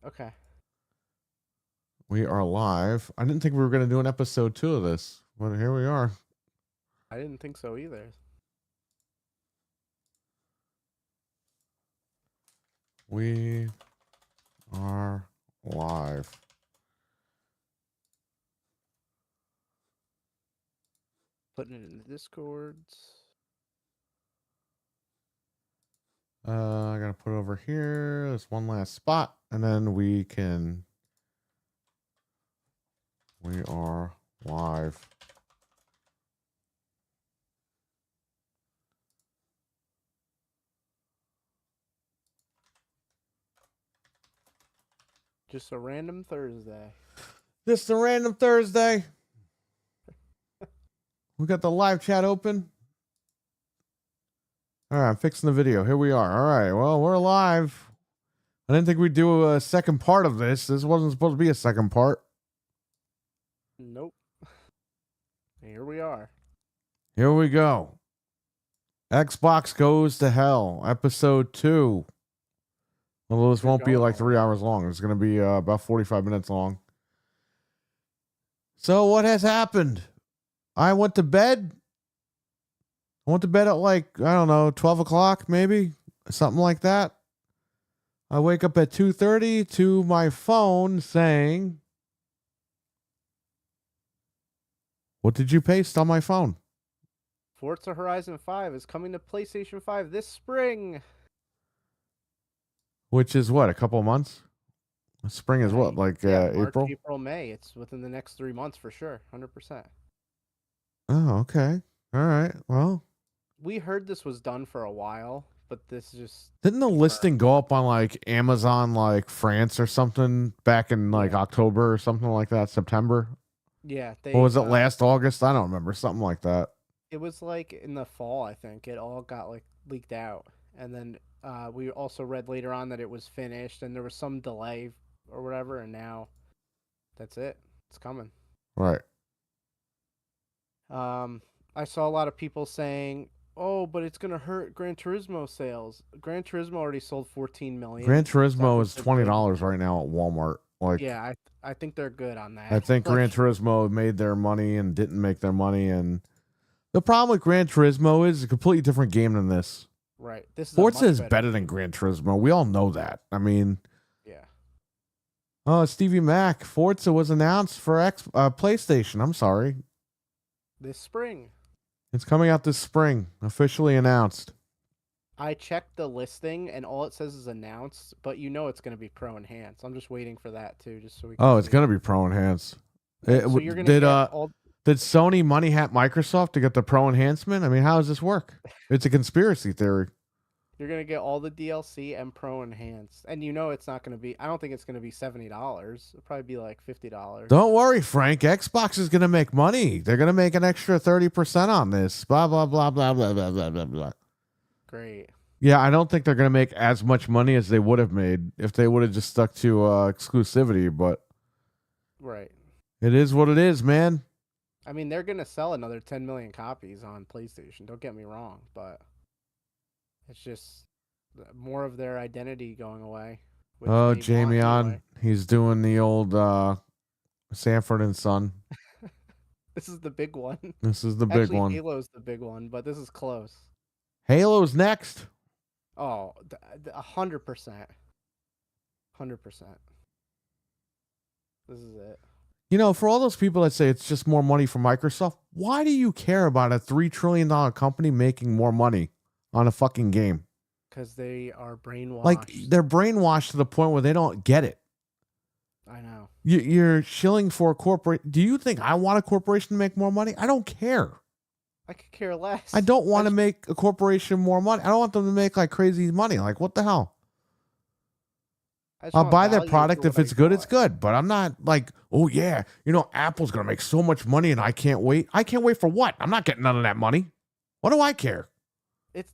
Okay. We are live. I didn't think we were going to do an episode 2 of this, but here we are. I didn't think so either. We are live. Putting it in the Discords. I got to put it over here. There's one last spot, and then we are live. Just a random Thursday. Just a random Thursday. We got the live chat open. All right, I'm fixing the video. Here we are. All right, well, we're live. I didn't think we'd do a second part of this. This wasn't supposed to be a second part. Nope. Here we are. Here we go. Xbox Goes to Hell, episode 2. Although this won't be like 3 hours long. It's going to be about 45 minutes long. So what has happened? I went to bed. I went to bed at like, I don't know, 12 o'clock maybe? Something like that. I wake up at 2:30 to my phone saying, what did you paste on my phone? Forza Horizon 5 is coming to PlayStation 5 this spring. Which is what, a couple of months? Spring is what, like March, April? April, May. It's within the next 3 months for sure. 100%. Oh, okay. All right. Well, we heard this was done for a while, but this just didn't the listing go up on like Amazon, like France or something back in like October or something like that, September? Yeah. Or was it last August? I don't remember. Something like that. It was like in the fall, I think. It all got like leaked out. And then we also read later on that it was finished and there was some delay or whatever. And now that's it. It's coming. Right. I saw a lot of people saying, oh, but it's going to hurt Gran Turismo sales. Gran Turismo already sold 14 million. Gran Turismo is $20 right now at Walmart. Like, yeah, I think they're good on that. I think Gran Turismo made their money and didn't make their money. And the problem with Gran Turismo is a completely different game than this. Right. This is Forza is better than Gran Turismo. We all know that. I mean, yeah. Oh, Stevie Mac, Forza was announced for PlayStation. I'm sorry. This spring. It's coming out this spring, officially announced. I checked the listing and all it says is announced, but you know it's going to be Pro Enhanced. I'm just waiting for that too, just so we can it's going to be Pro Enhanced. So you're gonna did Sony money hat Microsoft to get the Pro Enhancement? I mean, how does this work? It's a conspiracy theory. You're going to get all the DLC and Pro Enhanced. And you know it's not going to be, I don't think it's going to be $70. It'll probably be like $50. Don't worry, Frank. Xbox is going to make money. They're going to make an extra 30% on this. Blah, blah, blah, blah, blah, blah, blah, blah, blah. Great. Yeah, I don't think they're going to make as much money as they would have made if they would have just stuck to exclusivity, but right. It is what it is, man. I mean, they're going to sell another 10 million copies on PlayStation. Don't get me wrong, but it's just more of their identity going away. Oh, Jamie on. He's doing the old Sanford and Son. This is the big one. This is the big one. Halo's the big one, but this is close. Halo's next. Oh, 100%. 100%. This is it. You know, for all those people that say it's just more money for Microsoft, why do you care about a $3 trillion company making more money on a fucking game? Because they are brainwashed. Like, they're brainwashed to the point where they don't get it. I know. You're shilling for a corporation. Do you think I want a corporation to make more money? I don't care. I could care less. I don't want to make a corporation more money. I don't want them to make like crazy money. Like, what the hell? I'll buy their product if it's good, it's good. But I'm not like, oh yeah, you know, Apple's going to make so much money and I can't wait. I can't wait for what? I'm not getting none of that money. What do I care?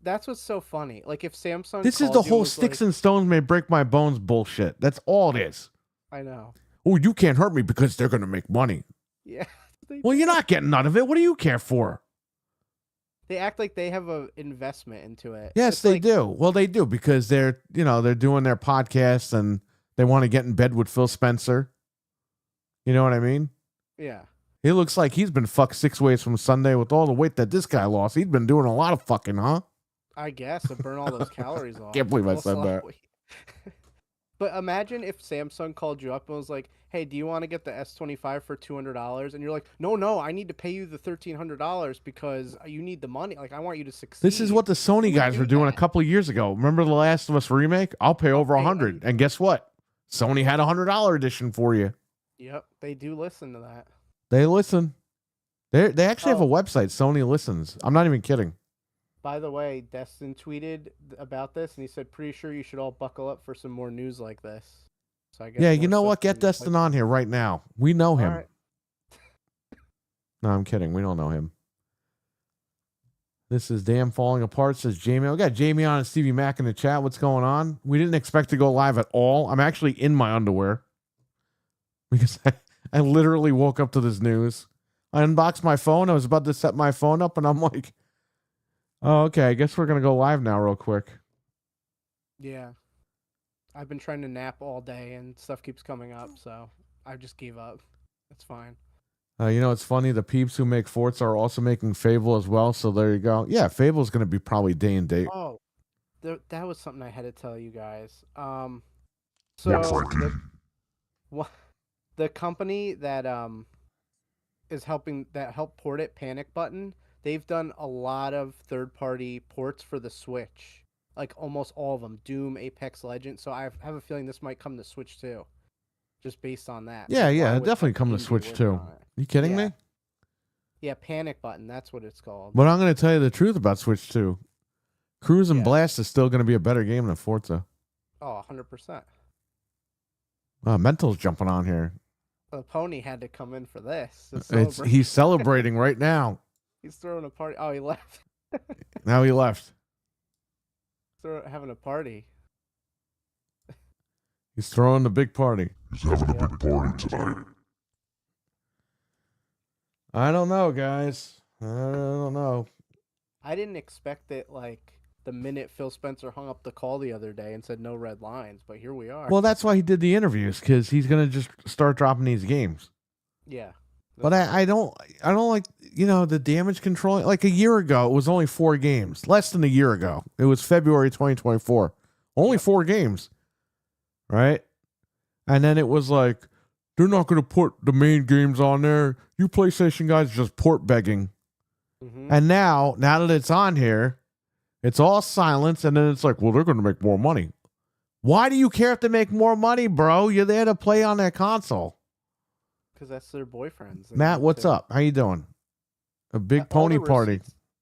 That's what's so funny. Like if Samsung. This is the whole sticks and stones may break my bones bullshit. That's all it is. I know. Oh, you can't hurt me because they're going to make money. Yeah. Well, you're not getting none of it. What do you care for? They act like they have an investment into it. Yes, they do. Well, they do because they're doing their podcasts and They want to get in bed with Phil Spencer. You know what I mean? Yeah. It looks like he's been fucked 6 ways from Sunday with all the weight that this guy lost. He's been doing a lot of fucking, huh? I guess to burn all those calories off. Can't believe I Real said that. slowly. But imagine if Samsung called you up and was like, "Hey, do you want to get the S25 for $200?" And you're like, "No, I need to pay you the $1,300 because you need the money. Like, I want you to succeed." This is what the Sony Who would guys do were doing that? a couple of years ago. Remember The Last of Us remake? I'll pay over pay $100. And guess what? Sony had a $100 edition for you. Yep, they do listen to that. They listen. They actually have a website, Sony Listens. I'm not even kidding. By the way, Destin tweeted about this, and he said, "Pretty sure you should all buckle up for some more news like this." So I guess. Yeah, you know what? Get Destin on here right now. We know him. Right. No, I'm kidding. We don't know him. This is damn falling apart, says Jamie. We got Jamie on and Stevie Mac in the chat. What's going on? We didn't expect to go live at all. I'm actually in my underwear because I literally woke up to this news. I unboxed my phone. I was about to set my phone up, and I'm like, oh, okay, I guess we're going to go live now real quick. Yeah. I've been trying to nap all day, and stuff keeps coming up, so I just gave up. It's fine. You know, it's funny. The peeps who make Forza are also making Fable as well, so there you go. Yeah, Fable's going to be probably day and date. Oh, that was something I had to tell you guys. So the company that helped port it, Panic Button, they've done a lot of third-party ports for the Switch, like almost all of them. Doom, Apex Legends. So I have a feeling this might come to Switch too, just based on that. Yeah, Like, it definitely come to Switch too. You kidding me? Yeah, Panic Button. That's what it's called. But I'm going to tell you the truth about Switch 2. Cruise and Blast is still going to be a better game than Forza. Oh, 100%. Mental's jumping on here. The pony had to come in for this. He's celebrating right now. He's throwing a party. Oh, he left. Now he left. Having a party. He's throwing the big party. He's having a big party tonight. I don't know, guys. I don't know. I didn't expect it like the minute Phil Spencer hung up the call the other day and said no red lines, but here we are. Well, that's why he did the interviews, because he's going to just start dropping these games. Yeah. But I don't like, the damage control. Like a year ago, it was only 4 games. Less than a year ago. It was February 2024. Only 4 games. Right? And then it was like, they're not going to put the main games on there. You PlayStation guys just port begging. Mm-hmm. And now that it's on here, it's all silence. And then it's like, well, they're going to make more money. Why do you care if they make more money, bro? You're there to play on their console. Because that's their boyfriends. Matt, what's up? How you doing? A big pony party.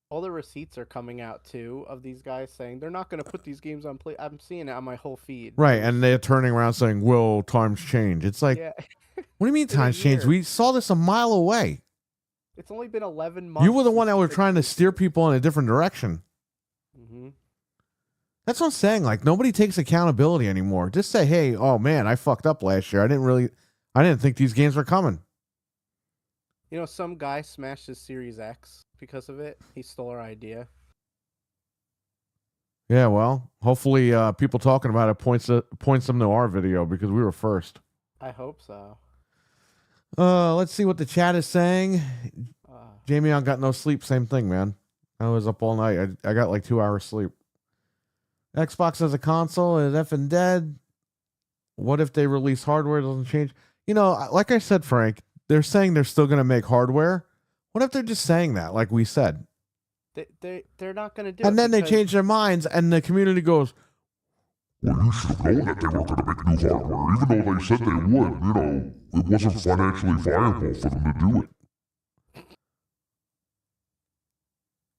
All the receipts are coming out, too, of these guys saying they're not going to put these games on play. I'm seeing it on my whole feed. Right, and they're turning around saying, well, times change. It's like, what do you mean times change? We saw this a mile away. It's only been 11 months. You were the one that were trying to steer people in a different direction. Mm-hmm. That's what I'm saying. Like, nobody takes accountability anymore. Just say, hey, oh, man, I fucked up last year. I didn't think these games were coming. Some guy smashed his Series X because of it. He stole our idea. Yeah, well, hopefully people talking about it points them to our video because we were first. I hope so. Let's see what the chat is saying. Jamie, I got no sleep. Same thing, man. I was up all night. I got like 2 hours sleep. Xbox as a console is effing dead. What if they release hardware? It doesn't change. Like I said, Frank, they're saying they're still going to make hardware. What if they're just saying that, like we said? They're not going to do it. And then they change their minds, and the community goes, well, you should have known that they weren't going to make new hardware. Even though they said they would, it wasn't financially viable for them to do it.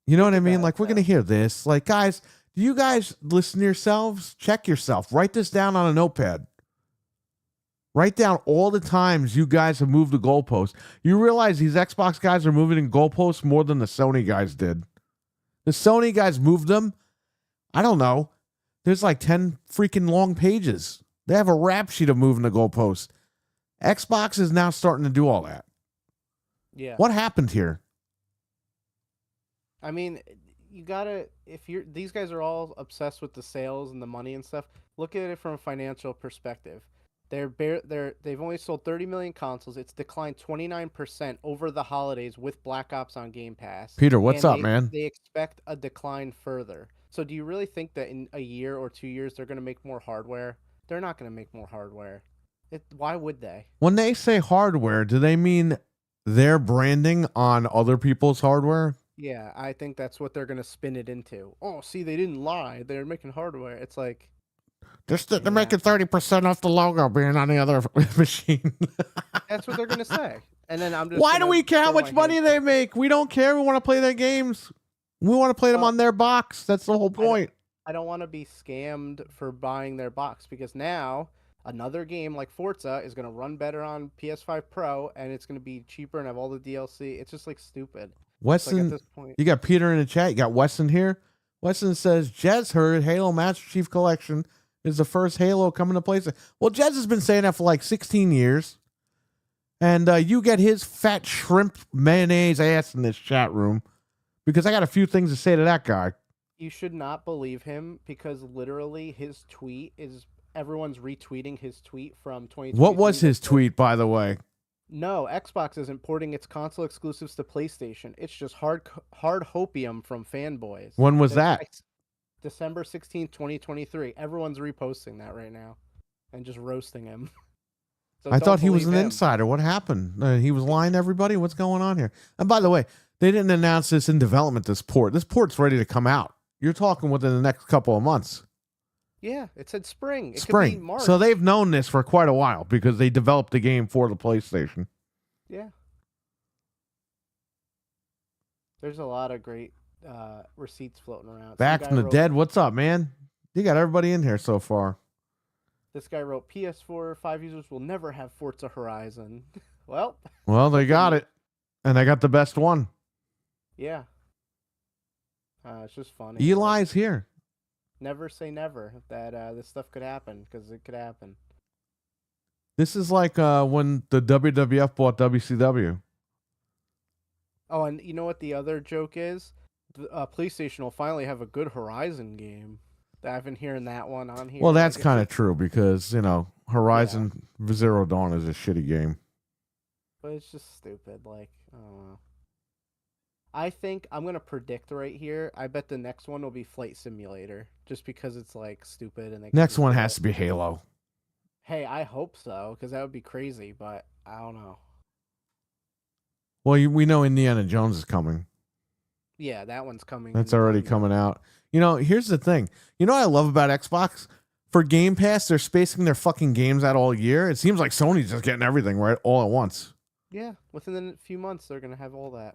You know what I mean? Like, we're going to hear this. Like, guys, do you guys listen to yourselves? Check yourself. Write this down on a notepad. Write down all the times you guys have moved the goalpost. You realize these Xbox guys are moving in goalposts more than the Sony guys did. The Sony guys moved them. I don't know. There's like 10 freaking long pages. They have a rap sheet of moving the goalpost. Xbox is now starting to do all that. Yeah. What happened here? I mean, you gotta, these guys are all obsessed with the sales and the money and stuff. Look at it from a financial perspective. They've only sold 30 million consoles. It's declined 29% over the holidays with Black Ops on Game Pass. Peter, what's And up, man? they expect a decline further. So do you really think that in a year or 2 years they're going to make more hardware? They're not going to make more hardware. Why would they? When they say hardware, do they mean their branding on other people's hardware? Yeah, I think that's what they're going to spin it into. Oh, see, they didn't lie. They're making hardware. It's like... They're making 30% off the logo being on the other machine. That's what they're going to say. And then I'm just... Why do we care how much money they make? We don't care. We want to play their games. We want to play them on their box. That's the whole point. I don't want to be scammed for buying their box because now another game like Forza is going to run better on PS5 Pro and it's going to be cheaper and have all the DLC. It's just like stupid. Weston, like at this point... you got Peter in the chat. You got Weston here. Weston says, Jez heard Halo Master Chief Collection is the first Halo coming to PlayStation. Well, Jez has been saying that for like 16 years. And you get his fat shrimp mayonnaise ass in this chat room because I got a few things to say to that guy. You should not believe him because literally his tweet is everyone's retweeting his tweet from 2020. What was his tweet, by the way? No, Xbox isn't porting its console exclusives to PlayStation. It's just hard hopium from fanboys. When was that? December 16th, 2023. Everyone's reposting that right now and just roasting him. So I thought he was an insider. What happened? He was lying to everybody? What's going on here? And by the way, they didn't announce this in development, this port. This port's ready to come out. You're talking within the next couple of months. Yeah, it said spring. It spring. Could be March. So they've known this for quite a while because they developed the game for the PlayStation. Yeah. There's a lot of great receipts floating around. Back from the dead. What's up, man? You got everybody in here so far. This guy wrote, PS4 5 users will never have Forza Horizon. Well, they got it. And they got the best one. Yeah. It's just funny. Eli's here. Never say never that this stuff could happen because it could happen. This is like when the WWF bought WCW. Oh, and you know what the other joke is? PlayStation will finally have a good Horizon game. I've been hearing that one on here. Well, that's kind of true because, Horizon Zero Dawn is a shitty game. But it's just stupid. Like, I don't know. I think I'm going to predict right here. I bet the next one will be Flight Simulator just because it's like stupid. And next one has to be Halo. Hey, I hope so because that would be crazy, but I don't know. Well, we know Indiana Jones is coming. Yeah, that one's coming. That's already coming out. Here's the thing. What I love about Xbox? For Game Pass, they're spacing their fucking games out all year. It seems like Sony's just getting everything right all at once. Yeah, within a few months, they're going to have all that.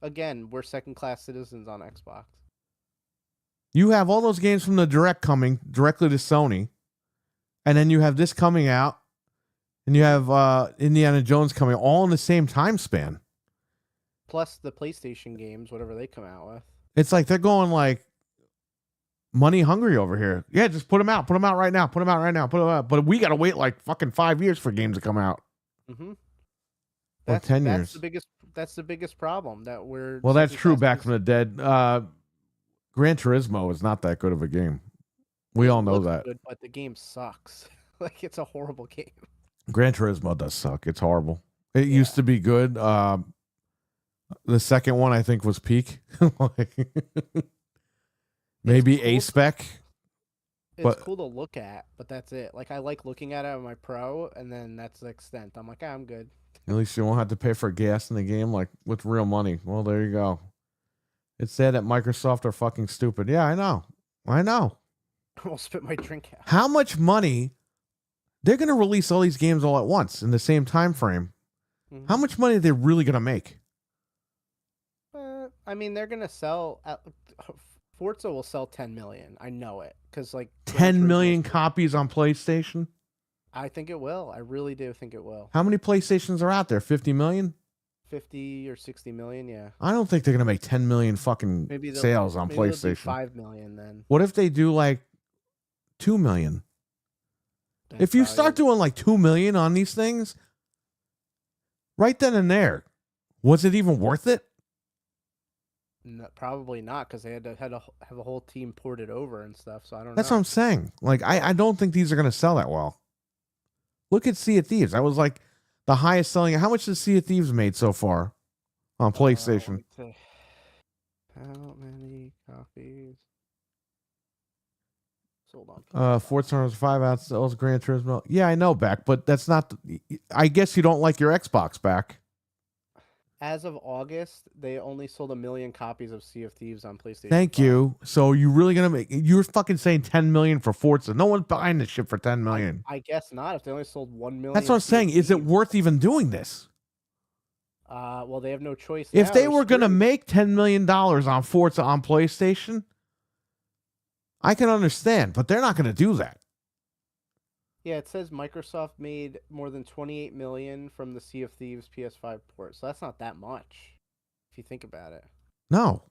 Again, we're second-class citizens on Xbox. You have all those games from the Direct coming directly to Sony, and then you have this coming out, and you have Indiana Jones coming all in the same time span. Plus the PlayStation games, whatever they come out with. It's like they're going like money hungry over here. Yeah, just put them out. Put them out right now. Put them out right now. Put them out. But we got to wait like fucking 5 years for games to come out. Mm-hmm. Or 10 years. That's the biggest problem that we're. Well, that's true. Back from the dead. Gran Turismo is not that good of a game. We all know that. Good, but the game sucks. Like it's a horrible game. Gran Turismo does suck. It's horrible. It used to be good. The second one I think was peak. Maybe cool. A-spec. It's cool to look at, but that's it. Like I like looking at it on my Pro, and then that's the extent. I'm like, I'm good. At least you won't have to pay for gas in the game, like with real money. Well, there you go. It's sad that Microsoft are fucking stupid. Yeah, I know. I'll spit my drink out. How much money? They're going to release all these games all at once in the same time frame. Mm-hmm. How much money are they really going to make? I mean, they're going to sell. Forza will sell 10 million. I know it because 10 million copies on PlayStation. I think it will. I really do think it will. How many PlayStations are out there? 50 million? 50 or 60 million, yeah. I don't think they're going to make 10 million fucking sales on PlayStation. 5 million then. What if they do like 2 million? If you start doing like 2 million on these things, right then and there, was it even worth it? No, probably not, because they had to have a whole team ported over and stuff. So I don't know. That's what I'm saying. Like, I don't think these are going to sell that well. Look at Sea of Thieves. That was like the highest selling. How much has Sea of Thieves made so far on PlayStation? How many copies sold on? Forza Horizon 5 outsells Gran Turismo. Yeah, I know, back, but that's not. I guess you don't like your Xbox back. As of August, they only sold 1 million copies of Sea of Thieves on PlayStation. Thank 5. you. So you really gonna make? You're fucking saying 10 million for Forza. No one's buying this shit for 10 million. I guess not. If they only sold 1 million. That's what I'm saying. Is it worth even doing this? Well, they have no choice. If they were gonna make $10 million on Forza on PlayStation, I can understand, but they're not gonna do that. Yeah, it says Microsoft made more than 28 million from the Sea of Thieves PS5 port, so that's not that much, if you think about it. No.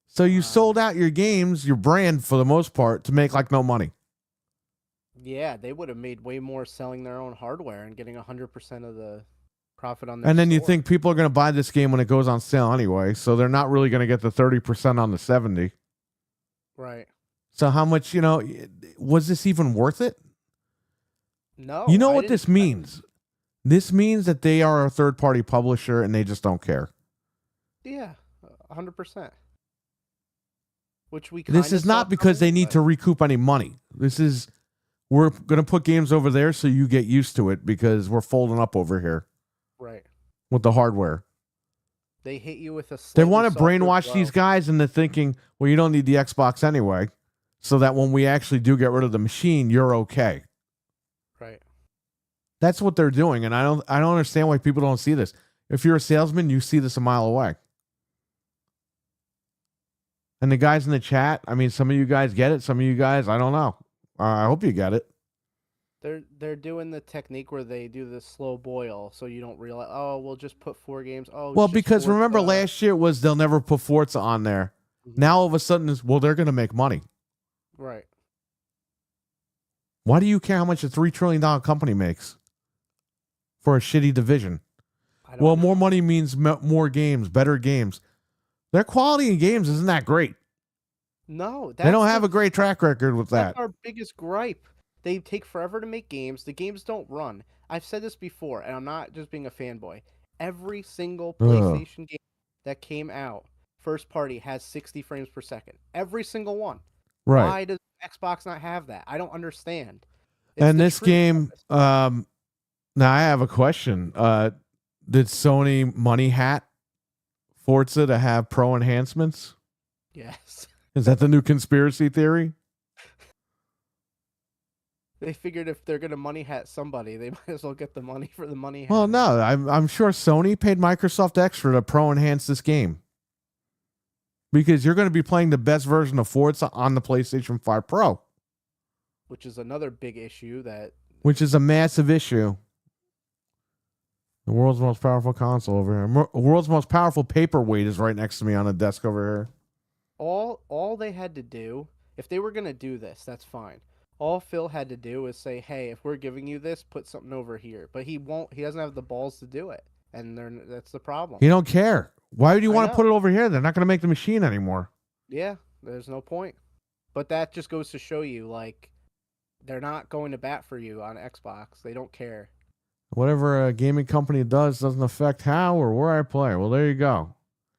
So you sold out your games, your brand, for the most part, to make like no money. Yeah, they would have made way more selling their own hardware and getting 100% of the profit on their And then you store. think people are going to buy this game when it goes on sale anyway, so they're not really going to get the 30% on the 70. Right. So how much, was this even worth it? No. You know what this means? This means that they are a third-party publisher and they just don't care. Yeah, 100%. Which we This is not because they need to recoup any money. This is, we're going to put games over there so you get used to it because we're folding up over here. Right. With the hardware. They hit you with a They want to brainwash these guys into thinking, well, you don't need the Xbox anyway, so that when we actually do get rid of the machine, you're okay. Right. That's what they're doing, and I don't understand why people don't see this. If you're a salesman, you see this a mile away. And the guys in the chat, I mean, some of you guys get it, some of you guys, I don't know. I hope you get it. They're doing the technique where they do the slow boil, so you don't realize. Oh, we'll just put 4 games. Oh, well, because remember last year was they'll never put Forza on there. Mm-hmm. Now all of a sudden it's, well, they're going to make money. Right. Why do you care how much a $3 trillion company makes for a shitty division? Well, more money means more games, better games. Their quality in games isn't that great. No, they don't have a great track record with that. That's our biggest gripe. They take forever to make games. The games don't run. I've said this before, and I'm not just being a fanboy. Every single PlayStation game that came out, first party, has 60 frames per second. Every single one. Right. Why does Xbox not have that? I don't understand. And this game, now I have a question. Did Sony money hat Forza to have pro enhancements? Yes. Is that the new conspiracy theory? They figured if they're going to money hat somebody, they might as well get the money for the money hat. Well, no, I'm sure Sony paid Microsoft extra to pro enhance this game. Because you're going to be playing the best version of Forza on the PlayStation 5 Pro. Which is another big issue Which is a massive issue. The world's most powerful console over here. World's most powerful paperweight is right next to me on a desk over here. All they had to do, if they were going to do this, that's fine. All Phil had to do was say, hey, if we're giving you this, put something over here. But he doesn't have the balls to do it. And that's the problem. He don't care. Why would you want to put it over here? They're not going to make the machine anymore. Yeah, there's no point. But that just goes to show you, like, they're not going to bat for you on Xbox. They don't care. Whatever a gaming company does doesn't affect how or where I play. Well, there you go.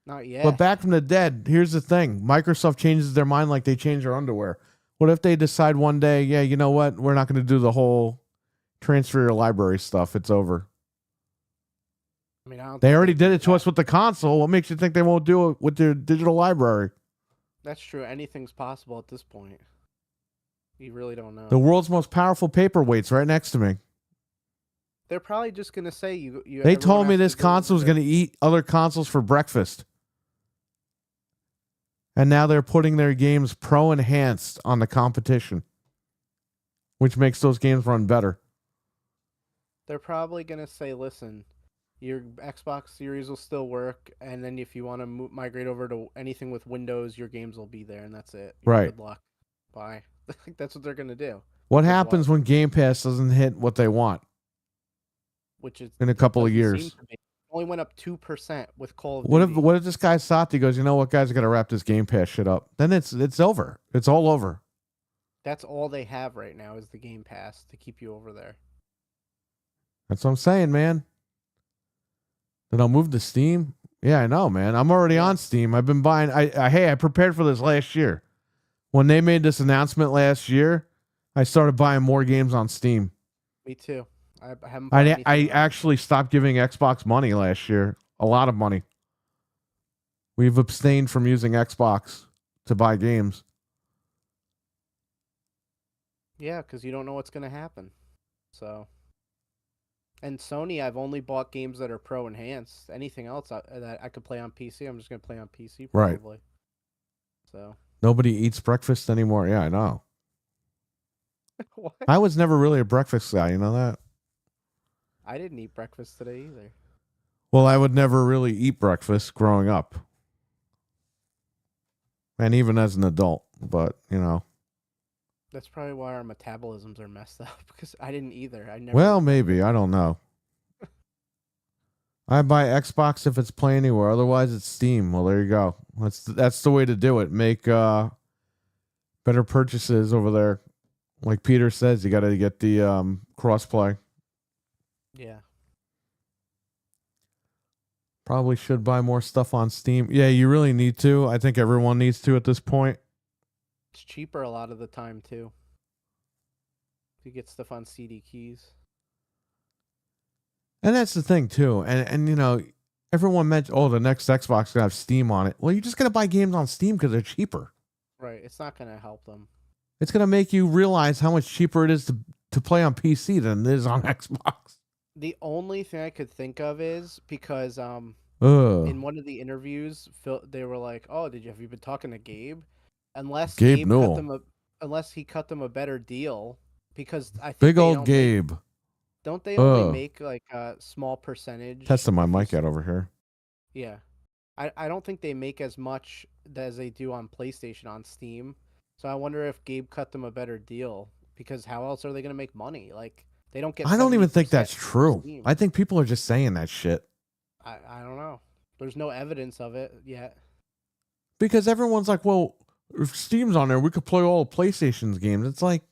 Not yet. But back from the dead, here's the thing. Microsoft changes their mind like they change their underwear. What if they decide one day, yeah, you know what? We're not going to do the whole transfer your library stuff. It's over. I mean, they already did it to us with the console. What makes you think they won't do it with their digital library? That's true. Anything's possible at this point. You really don't know. The world's most powerful paperweight's right next to me. They're probably just going to say you. They told me this console was going to eat other consoles for breakfast. And now they're putting their games pro enhanced on the competition, which makes those games run better. They're probably going to say, listen, your Xbox Series will still work, and then if you want to migrate over to anything with Windows, your games will be there, and that's it. Right. Good luck. Bye. That's what they're going to do. What happens when Game Pass doesn't hit what they want? Which is in a couple of years. Only went up 2% with Call of Duty. What if this guy Sati goes, you know what, guys, I got to wrap this Game Pass shit up. Then it's over. It's all over. That's all they have right now is the Game Pass to keep you over there. That's what I'm saying, man. Then I'll move to Steam. Yeah, I know, man. I'm already on Steam. I've been buying. I prepared for this last year. When they made this announcement last year, I started buying more games on Steam. Me too. I haven't bought anything I on it. actually stopped giving Xbox money last year. A lot of money. We've abstained from using Xbox to buy games. Yeah, because you don't know what's going to happen. So, and Sony, I've only bought games that are pro enhanced. Anything else that I could play on PC, I'm just going to play on PC Right. probably. So, Nobody eats breakfast anymore. Yeah, I know. what? I was never really a breakfast guy. You know that? I didn't eat breakfast today either. Well, I would never really eat breakfast growing up. And even as an adult. But, you know. That's probably why our metabolisms are messed up, because I didn't either. I never. Well, maybe. I don't know. I buy Xbox if it's Play Anywhere. Otherwise, it's Steam. Well, there you go. That's the way to do it. Make better purchases over there. Like Peter says, you got to get the crossplay. Yeah. Probably should buy more stuff on Steam. Yeah, you really need to. I think everyone needs to at this point. It's cheaper a lot of the time, too. If you get stuff on CD keys. And that's the thing, too. And you know, everyone mentioned, oh, the next Xbox going to have Steam on it. Well, you're just going to buy games on Steam because they're cheaper. Right. It's not going to help them. It's going to make you realize how much cheaper it is to play on PC than it is on Xbox. The only thing I could think of is because in one of the interviews, they were like, "Oh, have you been talking to Gabe?" Unless Gabe Newell. unless he cut them a better deal, because I think Big old Gabe. Don't they only make like a small percentage? Testing my mic out over here. Yeah, I don't think they make as much as they do on PlayStation on Steam. So I wonder if Gabe cut them a better deal, because how else are they going to make money? Like, they don't get. I don't even think that's 70% true. Steam. I think people are just saying that shit. I don't know. There's no evidence of it yet. Because everyone's like, well, if Steam's on there, we could play all PlayStation's games. It's like,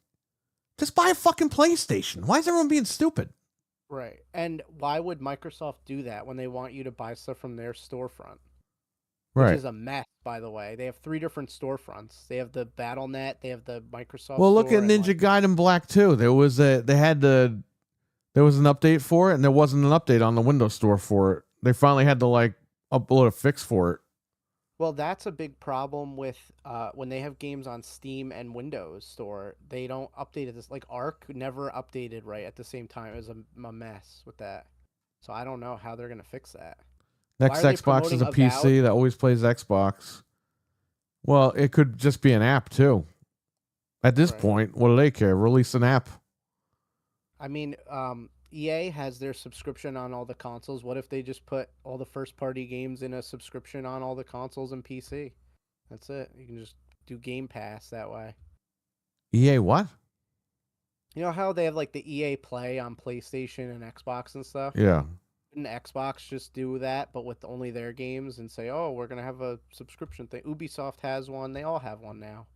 just buy a fucking PlayStation. Why is everyone being stupid? Right. And why would Microsoft do that when they want you to buy stuff from their storefront? Which is a mess, by the way. They have 3 different storefronts. They have the Battle.net, they have the Microsoft. Well, look store, at Ninja Gaiden Black 2. There was an update for it, and there wasn't an update on the Windows Store for it. They finally had to upload a fix for it. Well, that's a big problem with when they have games on Steam and Windows Store. They don't update it. Like Ark never updated right at the same time. It was a mess with that. So I don't know how they're gonna fix that. Next Xbox is a PC that always plays Xbox. Well, it could just be an app too. At this point, what do they care? Release an app. I mean, EA has their subscription on all the consoles. What if they just put all the first-party games in a subscription on all the consoles and PC? That's it. You can just do Game Pass that way. EA what? You know how they have like the EA Play on PlayStation and Xbox and stuff? Yeah. Couldn't Xbox just do that, but with only their games, and say, oh, we're going to have a subscription thing? Ubisoft has one. They all have one now.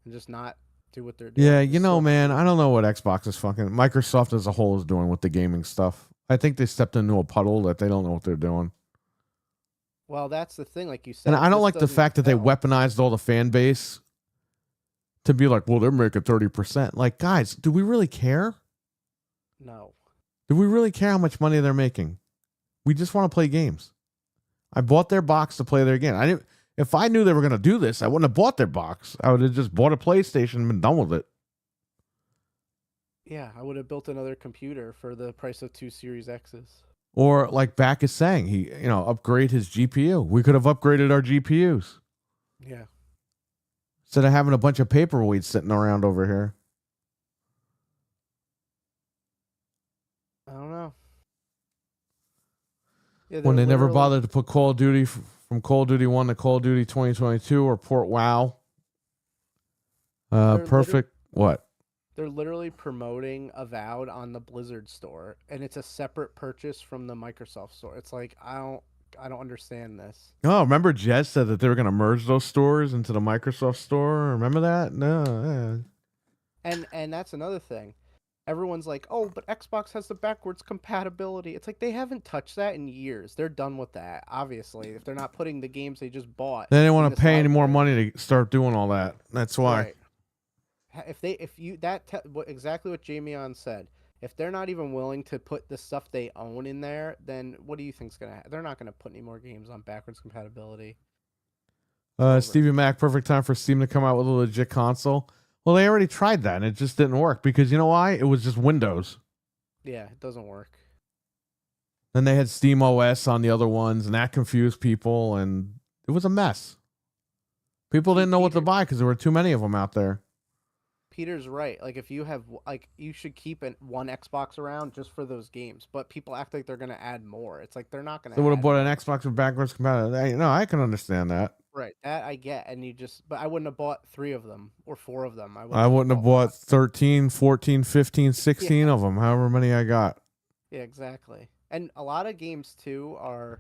And just not do what they're doing. Yeah, you know, man, I don't know what Xbox is Microsoft as a whole is doing with the gaming stuff. I think they stepped into a puddle that they don't know what they're doing. Well, that's the thing, like you said. And I don't like the fact that they weaponized all the fan base to be like, well, they're making 30%. Like, guys, do we really care? No. Do we really care how much money they're making? We just want to play games. I bought their box to play their game. If I knew they were going to do this, I wouldn't have bought their box. I would have just bought a PlayStation and been done with it. Yeah, I would have built another computer for the price of 2 Series X's. Or like Back is saying, he upgrade his GPU. We could have upgraded our GPUs. Yeah. Instead of having a bunch of paperweights sitting around over here. I don't know. Yeah, when they never bothered to put Call of Duty from Call of Duty 1 to Call of Duty 2022 or port WoW. Perfect. What? They're literally promoting Avowed on the Blizzard store, and it's a separate purchase from the Microsoft store. It's like, I don't understand this. Oh, remember Jez said that they were going to merge those stores into the Microsoft store? Remember that? No. And that's another thing. everyone's like, "Oh, but Xbox has the backwards compatibility." It's like they haven't touched that in years. They're done with that. Obviously, if they're not putting the games they just bought They didn't in want to this pay any more library, money to start doing all that. That's why. right? If you exactly what Jamie said. If they're not even willing to put the stuff they own in there, then what do you think's gonna happen? They're not gonna put any more games on backwards compatibility. Over. Stevie Mac, perfect time for Steam to come out with a legit console. Well, they already tried that and it just didn't work because you know why? It was just Windows. Yeah, it doesn't work. Then they had Steam OS on the other ones and that confused people and it was a mess. People didn't know what to buy because there were too many of them out there. Peter's right. Like, if you have, like, you should keep one Xbox around just for those games. But people act like they're going to add more. It's like they're not going to. They would have bought an Xbox with backwards compatibility. No, I can understand that. Right, that I get. And but I wouldn't have bought 3 of them or 4 of them. I wouldn't have bought 13, 14, 15, 16 of them, however many I got. Yeah, exactly. And a lot of games, too, are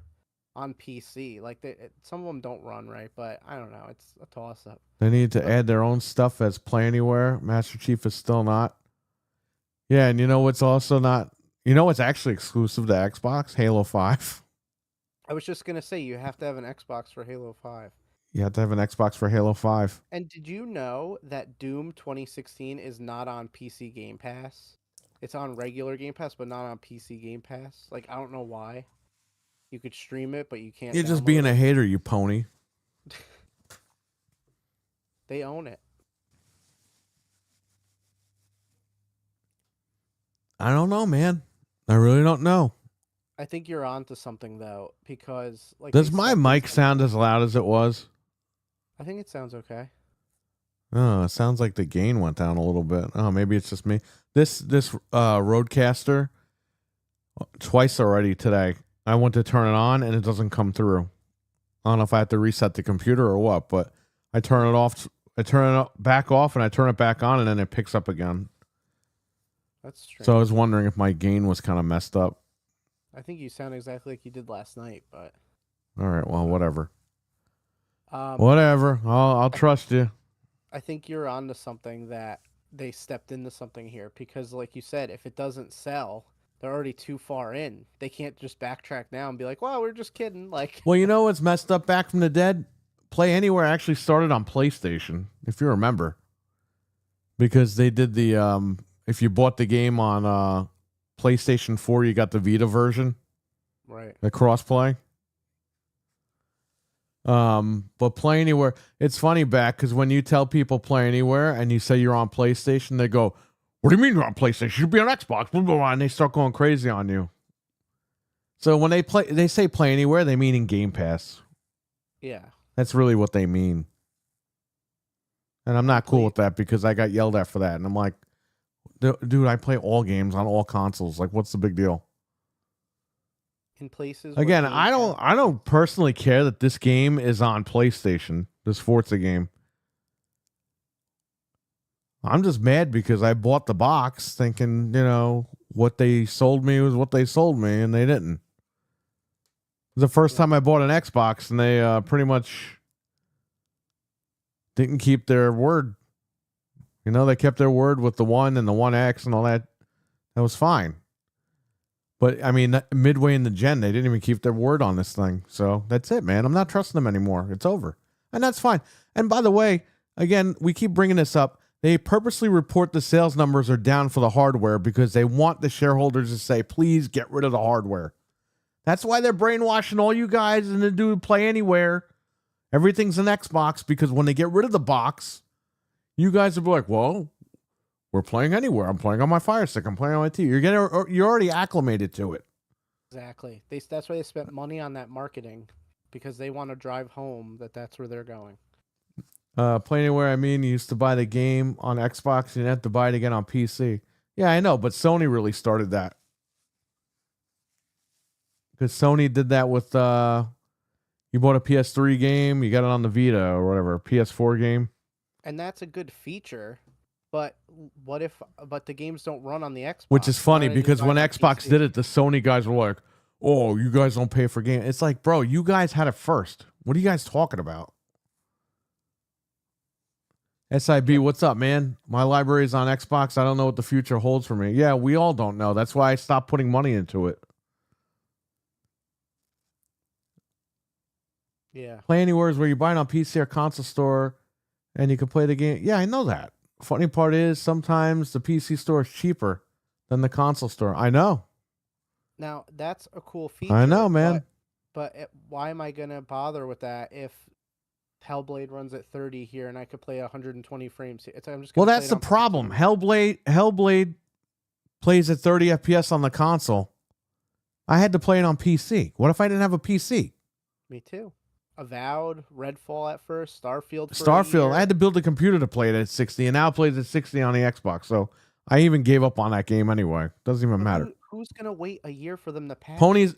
on PC. Like, some of them don't run right, but I don't know. It's a toss-up. They need to add their own stuff as Play Anywhere. Master Chief is still not. Yeah, and you know what's also not... You know what's actually exclusive to Xbox? Halo 5. I was just going to say, you have to have an Xbox for Halo 5. You have to have an Xbox for Halo 5. And did you know that Doom 2016 is not on PC Game Pass? It's on regular Game Pass, but not on PC Game Pass. Like, I don't know why. You could stream it, but you can't. You're just being a hater, you pony. They own it. I don't know, man. I really don't know. I think you're onto something, though, because... like, Does my mic sound as loud as it was? I think it sounds okay. Oh, it sounds like the gain went down a little bit. Oh, maybe it's just me. This Rodecaster, twice already today, I went to turn it on and it doesn't come through. I don't know if I have to reset the computer or what, but I turn it off. I turn it back off and I turn it back on and then it picks up again. That's strange. So I was wondering if my gain was kind of messed up. I think you sound exactly like you did last night, but... All right, well, whatever. Whatever. I'll trust you. I think you're onto something that they stepped into something here because, like you said, if it doesn't sell, they're already too far in. They can't just backtrack now and be like, "Well, we're just kidding." Like, well, you know what's messed up? Back from the Dead, Play Anywhere actually started on PlayStation, if you remember, because they did the if you bought the game on PlayStation 4, you got the Vita version, right? The crossplay. But Play Anywhere, it's funny back because when you tell people Play Anywhere and you say you're on PlayStation, they go, "What do you mean you're on PlayStation? You should be on Xbox." Blah, blah, blah, and they start going crazy on you. So when they say Play Anywhere, they mean in Game Pass. Yeah, that's really what they mean. And I'm not cool with that because I got yelled at for that, and I'm like, dude, I play all games on all consoles. Like, what's the big deal? In places again, I don't personally care that this game is on PlayStation, this Forza game. I'm just mad because I bought the box thinking, what they sold me was what they sold me, and they didn't. It was the first time I bought an Xbox, and they pretty much didn't keep their word. They kept their word with the One and the One X and all that. That was fine. But, I mean, midway in the gen, they didn't even keep their word on this thing. So, that's it, man. I'm not trusting them anymore. It's over. And that's fine. And by the way, again, we keep bringing this up. They purposely report the sales numbers are down for the hardware because they want the shareholders to say, please get rid of the hardware. That's why they're brainwashing all you guys and to do Play Anywhere. Everything's an Xbox because when they get rid of the box, you guys will be like, well, we're playing anywhere. I'm playing on my Fire Stick. I'm playing on my TV. You're already acclimated to it. Exactly. That's why they spent money on that marketing because they want to drive home that's where they're going. Play Anywhere, I mean, you used to buy the game on Xbox. You didn't have to buy it again on PC. Yeah, I know, but Sony really started that. Because Sony did that with, you bought a PS3 game, you got it on the Vita or whatever, PS4 game. And that's a good feature. But but the games don't run on the Xbox. Which is funny because when Xbox did it, the Sony guys were like, oh, you guys don't pay for games. It's like, bro, you guys had it first. What are you guys talking about? SIB, what's up, man? My library is on Xbox. I don't know what the future holds for me. Yeah, we all don't know. That's why I stopped putting money into it. Yeah. Play Anywhere is where you buy it on PC or console store and you can play the game. Yeah, I know that. Funny part is sometimes the PC store is cheaper than the console store. I know. Now, that's a cool feature. I know, man. But why am I going to bother with that if Hellblade runs at 30 here and I could play 120 frames? I'm just well, that's the problem. Hellblade plays at 30 FPS on the console. I had to play it on PC. What if I didn't have a PC? Me too. Avowed, Redfall at first, Starfield. Starfield. I had to build a computer to play it at 60, and now it plays at 60 on the Xbox. So I even gave up on that game anyway. Doesn't even matter. Who's gonna wait a year for them to patch? Ponies.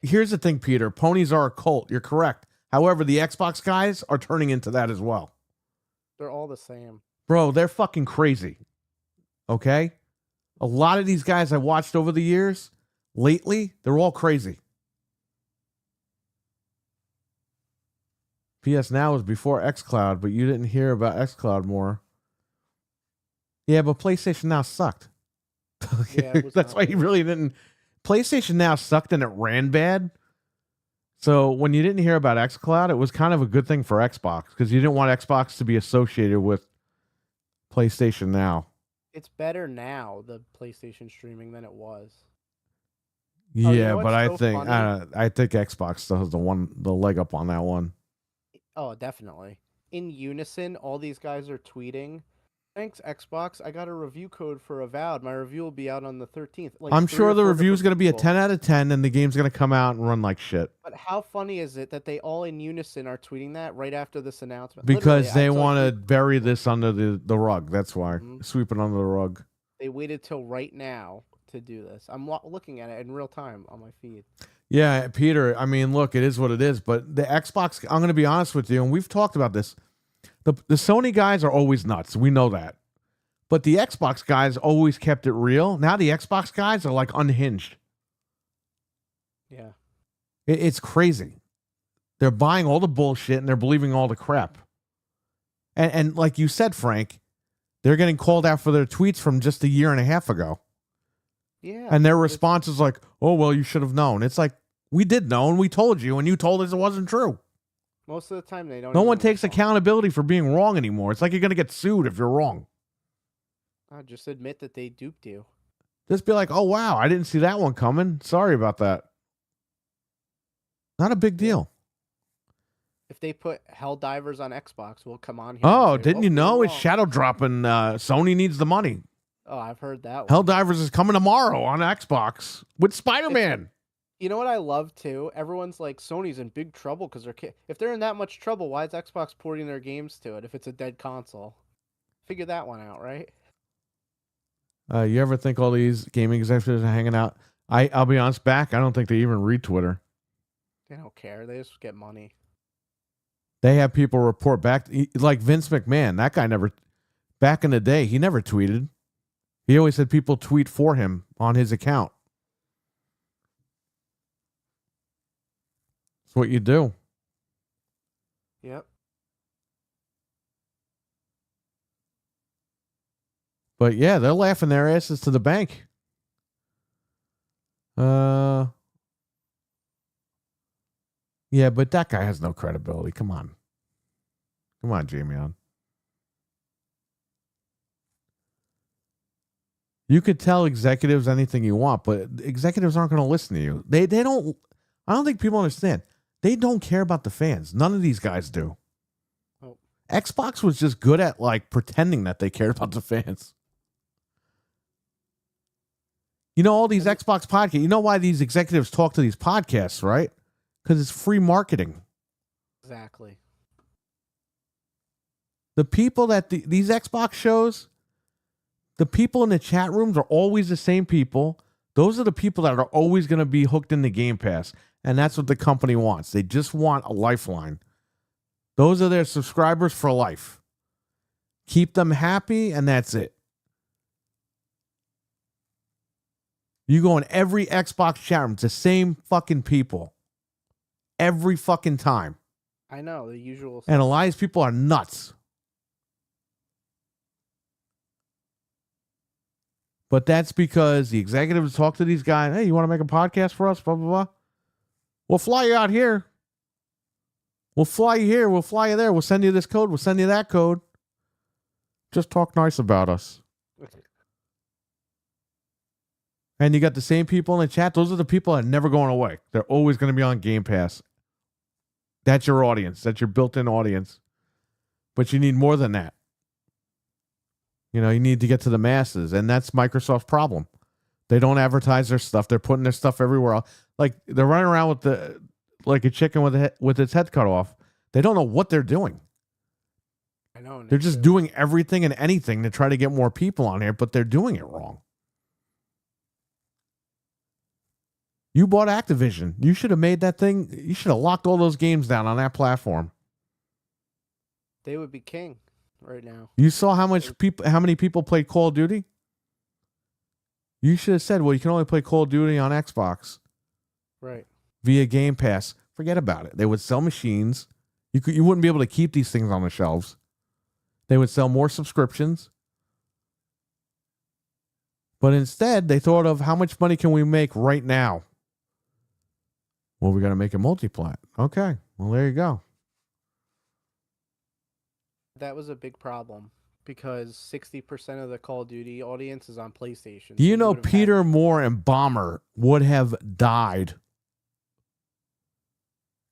Here's the thing, Peter. Ponies are a cult. You're correct. However, the Xbox guys are turning into that as well. They're all the same. Bro, they're fucking crazy. Okay? A lot of these guys I watched over the years, lately, they're all crazy. PS Now was before xCloud, but you didn't hear about xCloud more. Yeah, but PlayStation Now sucked. Yeah, that's why you really didn't. PlayStation Now sucked and it ran bad. So when you didn't hear about xCloud, it was kind of a good thing for Xbox because you didn't want Xbox to be associated with PlayStation Now. It's better now, the PlayStation streaming, than it was. Yeah, you know but I think Xbox still has the leg up on that one. Oh, definitely. In unison, all these guys are tweeting, "Thanks, Xbox. I got a review code for Avowed. My review will be out on the 13th." Like, I'm sure the review is going to be a 10 out of 10, and the game's going to come out and run like shit. But how funny is it that they all in unison are tweeting that right after this announcement? Because they want to bury this under the rug. That's why. Sweep it under the rug. They waited till right now to do this. I'm looking at it in real time on my feed. Yeah, Peter, I mean, look, it is what it is. But the Xbox, I'm going to be honest with you, and we've talked about this. The Sony guys are always nuts. We know that. But the Xbox guys always kept it real. Now the Xbox guys are like unhinged. Yeah. It's crazy. They're buying all the bullshit and they're believing all the crap. And like you said, Frank, they're getting called out for their tweets from just a year and a half ago. Yeah. And their response is like, oh, well, you should have known. It's like, we did know and we told you and you told us it wasn't true. Most of the time they don't. No one takes accountability for being wrong anymore. It's like you're going to get sued if you're wrong. Just admit that they duped you. Just be like, oh, wow, I didn't see that one coming. Sorry about that. Not a big deal. If they put Helldivers on Xbox, we'll come on here. Oh, didn't you know? It's shadow dropping. Sony needs the money. Oh, I've heard that one. Helldivers is coming tomorrow on Xbox with Spider-Man. You know what I love, too? Everyone's like, Sony's in big trouble because if they're in that much trouble, why is Xbox porting their games to it if it's a dead console? Figure that one out, right? You ever think all these gaming executives are hanging out? I'll be honest, I don't think they even read Twitter. They don't care. They just get money. They have people report back, like Vince McMahon. That guy never, back in the day, he never tweeted. He always had people tweet for him on his account. That's what you do. Yep. But yeah, they're laughing their asses to the bank. Yeah, but that guy has no credibility. Come on. Come on, Jamie. You could tell executives anything you want, but executives aren't going to listen to you. They don't. I don't think people understand. They don't care about the fans. None of these guys do. Oh. Xbox was just good at like pretending that they cared about the fans. You know, all these Xbox podcasts, you know why these executives talk to these podcasts, right? Because it's free marketing. Exactly. The people that these Xbox shows, the people in the chat rooms are always the same people. Those are the people that are always going to be hooked into Game Pass. And that's what the company wants. They just want a lifeline. Those are their subscribers for life. Keep them happy, and that's it. You go in every Xbox chat room, it's the same fucking people. Every fucking time. I know, the usual. And a lot of these people are nuts. But that's because the executives talk to these guys. Hey, you want to make a podcast for us? Blah, blah, blah. We'll fly you out here. We'll fly you here. We'll fly you there. We'll send you this code. We'll send you that code. Just talk nice about us. And you got the same people in the chat. Those are the people that are never going away. They're always going to be on Game Pass. That's your audience. That's your built-in audience. But you need more than that. You know, you need to get to the masses. And that's Microsoft's problem. They don't advertise their stuff. They're putting their stuff everywhere else. Like, they're running around with like a chicken with its head cut off. They don't know what they're doing. I know. They're just doing everything and anything to try to get more people on here, but they're doing it wrong. You bought Activision. You should have made that thing. You should have locked all those games down on that platform. They would be king right now. You saw how many people played Call of Duty? You should have said, well, you can only play Call of Duty on Xbox. Right. Via Game Pass. Forget about it. They would sell machines. You wouldn't be able to keep these things on the shelves. They would sell more subscriptions. But instead, they thought of how much money can we make right now? Well, we're going to make a multi-plat. Okay. Well, there you go. That was a big problem because 60% of the Call of Duty audience is on PlayStation. Do you know Peter Moore and Bomber would have died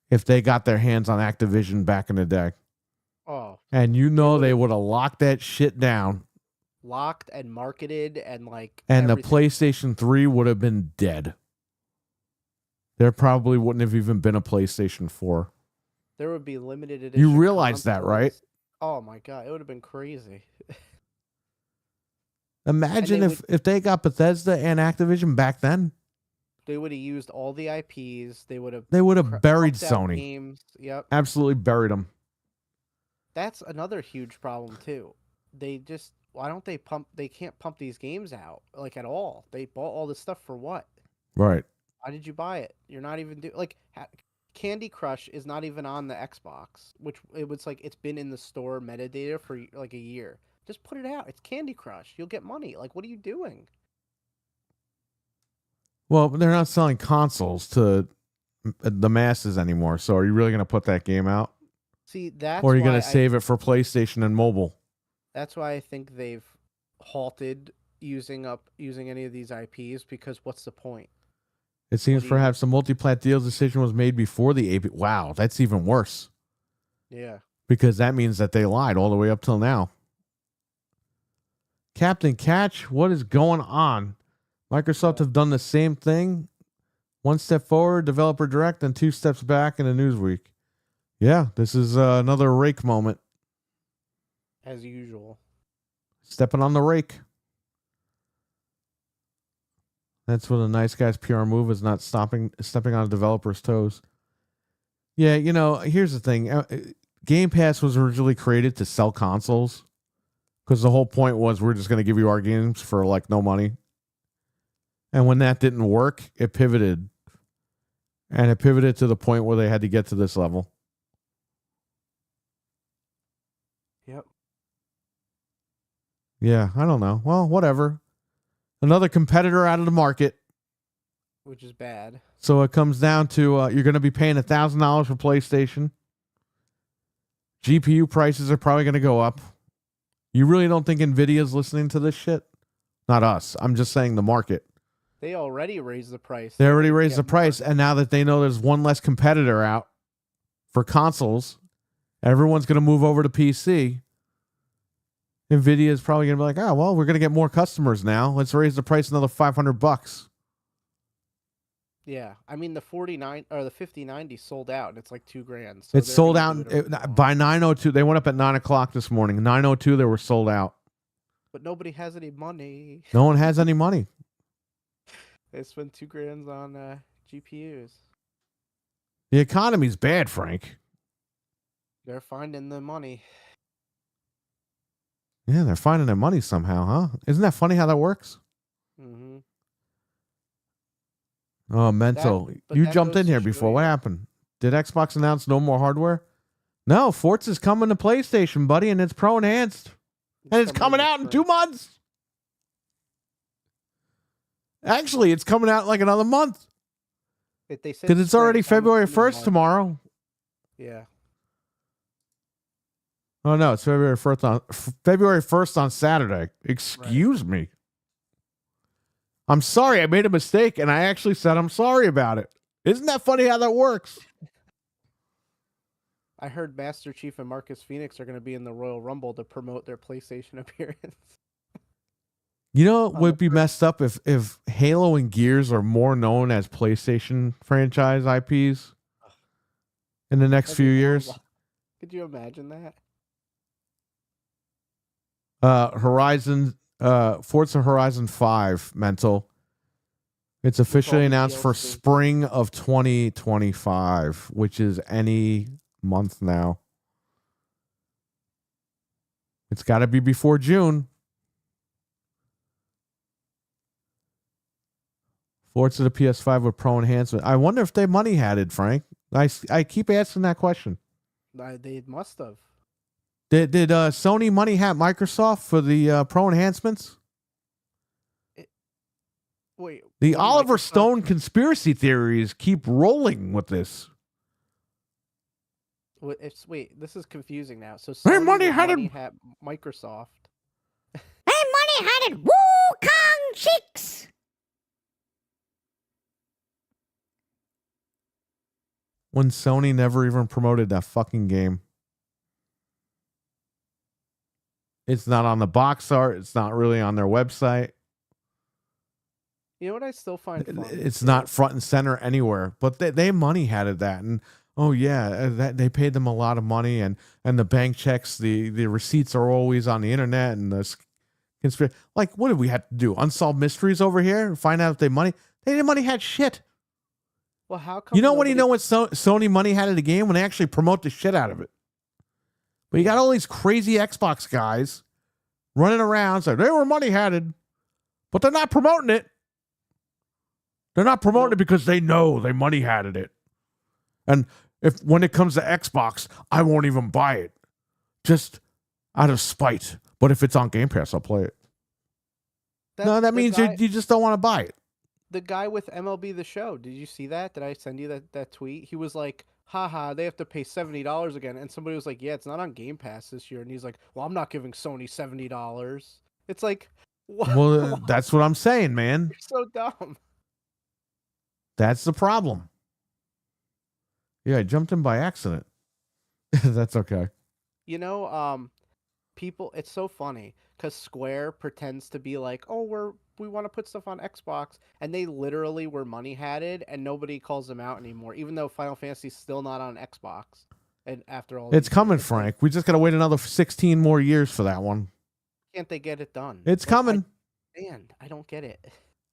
if they got their hands on Activision back in the day? Oh. And you know they would have locked that shit down. Locked and marketed and like and everything. The PlayStation 3 would have been dead. There probably wouldn't have even been a PlayStation 4. There would be limited edition. You realize that, right? Oh my god, it would have been crazy. Imagine if they got Bethesda and Activision back then. They would have used all the IPs. They would have buried Sony. Games. Yep. Absolutely buried them. That's another huge problem too. Why don't they pump? They can't pump these games out like at all. They bought all this stuff for what? Right. Why did you buy it? You're not even Candy Crush is not even on the Xbox, which it was like it's been in the store metadata for like a year. Just put it out. It's Candy Crush. You'll get money. Like, what are you doing? Well, they're not selling consoles to the masses anymore. So are you really going to put that game out? See, that's or are you going to save it for PlayStation and mobile? That's why I think they've halted using any of these IPs because what's the point? It seems perhaps the multi-plat deals decision was made before the AP. Wow, that's even worse. Yeah. Because that means that they lied all the way up till now. Captain Catch, what is going on? Microsoft have done the same thing. One step forward, developer direct, and 2 steps back in a Newsweek. Yeah, this is another rake moment. As usual. Stepping on the rake. That's what a nice guy's PR move is, not stepping on a developer's toes. Yeah, you know, here's the thing. Game Pass was originally created to sell consoles because the whole point was we're just going to give you our games for like no money. And when that didn't work, it pivoted. And it pivoted to the point where they had to get to this level. Yep. Yeah, I don't know. Well, whatever. Another competitor out of the market. Which is bad. So it comes down to you're going to be paying $1,000 for PlayStation. GPU prices are probably going to go up. You really don't think NVIDIA's listening to this shit? Not us. I'm just saying the market. They already raised the price. They already raised the price, and now that they know there's one less competitor out for consoles, everyone's going to move over to PC. NVIDIA is probably going to be like, oh, well, we're going to get more customers now. Let's raise the price another $500. Yeah. I mean, the 5090 sold out, and it's like $2,000. So it's sold out by 9:02. They went up at 9 o'clock this morning. 9:02, they were sold out. But nobody has any money. No one has any money. They spent $2,000 on GPUs. The economy's bad, Frank. They're finding the money. Yeah, they're finding their money somehow, huh? Isn't that funny how that works? Mm-hmm. Oh, mental. You jumped in here before. What happened? Did Xbox announce no more hardware? No, Forza's coming to PlayStation, buddy, and it's pro enhanced. And it's coming out in 2 months. Actually, it's coming out like another month. They said Because it's already spring, February summer, 1st March. tomorrow. Yeah. Oh, no, it's February 1st on Saturday. Excuse me. I'm sorry, I made a mistake, and I actually said I'm sorry about it. Isn't that funny how that works? I heard Master Chief and Marcus Phoenix are going to be in the Royal Rumble to promote their PlayStation appearance. You know, it would be messed up if Halo and Gears are more known as PlayStation franchise IPs in the next few years. Could you imagine that? Forza Horizon 5 mental. It's officially announced for spring of 2025, which is any month now. It's got to be before June. Forza to PS5 with Pro enhancement. I wonder if they money had it, Frank. I keep asking that question. They must have. Did Sony money hat Microsoft for the Pro enhancements? Wait. The Oliver Stone conspiracy theories keep rolling with this. Wait, this is confusing now. So They Sony money hat Microsoft. They money-hatted Wukong chicks. When Sony never even promoted that fucking game. It's not on the box art. It's not really on their website. You know what I still find funny? It's not front and center anywhere. But they money hatted that. And oh yeah, that they paid them a lot of money, and the bank checks, the receipts are always on the internet, and the conspiracy. Like, what did we have to do? Unsolved mysteries over here? Find out if they didn't money had shit. Well, how come? You know what Sony money had at the game? When they actually promote the shit out of it. But you got all these crazy Xbox guys running around saying they were money hatted, but they're not promoting it. They're not promoting it because they know they money hatted it. And when it comes to Xbox, I won't even buy it. Just out of spite. But if it's on Game Pass, I'll play it. That means you just don't want to buy it. The guy with MLB The Show, did you see that? Did I send you that tweet? He was like, haha, they have to pay $70 again. And somebody was like, yeah, it's not on Game Pass this year. And he's like, well, I'm not giving Sony $70. It's like, what? Well, that's what I'm saying, man. You're so dumb. That's the problem. Yeah, I jumped in by accident. That's okay. You know, people, it's so funny because Square pretends to be like, oh, we want to put stuff on Xbox, and they literally were money hatted, and nobody calls them out anymore, even though Final Fantasy's still not on Xbox. And after all, it's coming, Frank. We just gotta wait another 16 more years for that one. Can't they get it done? It's coming. I don't get it.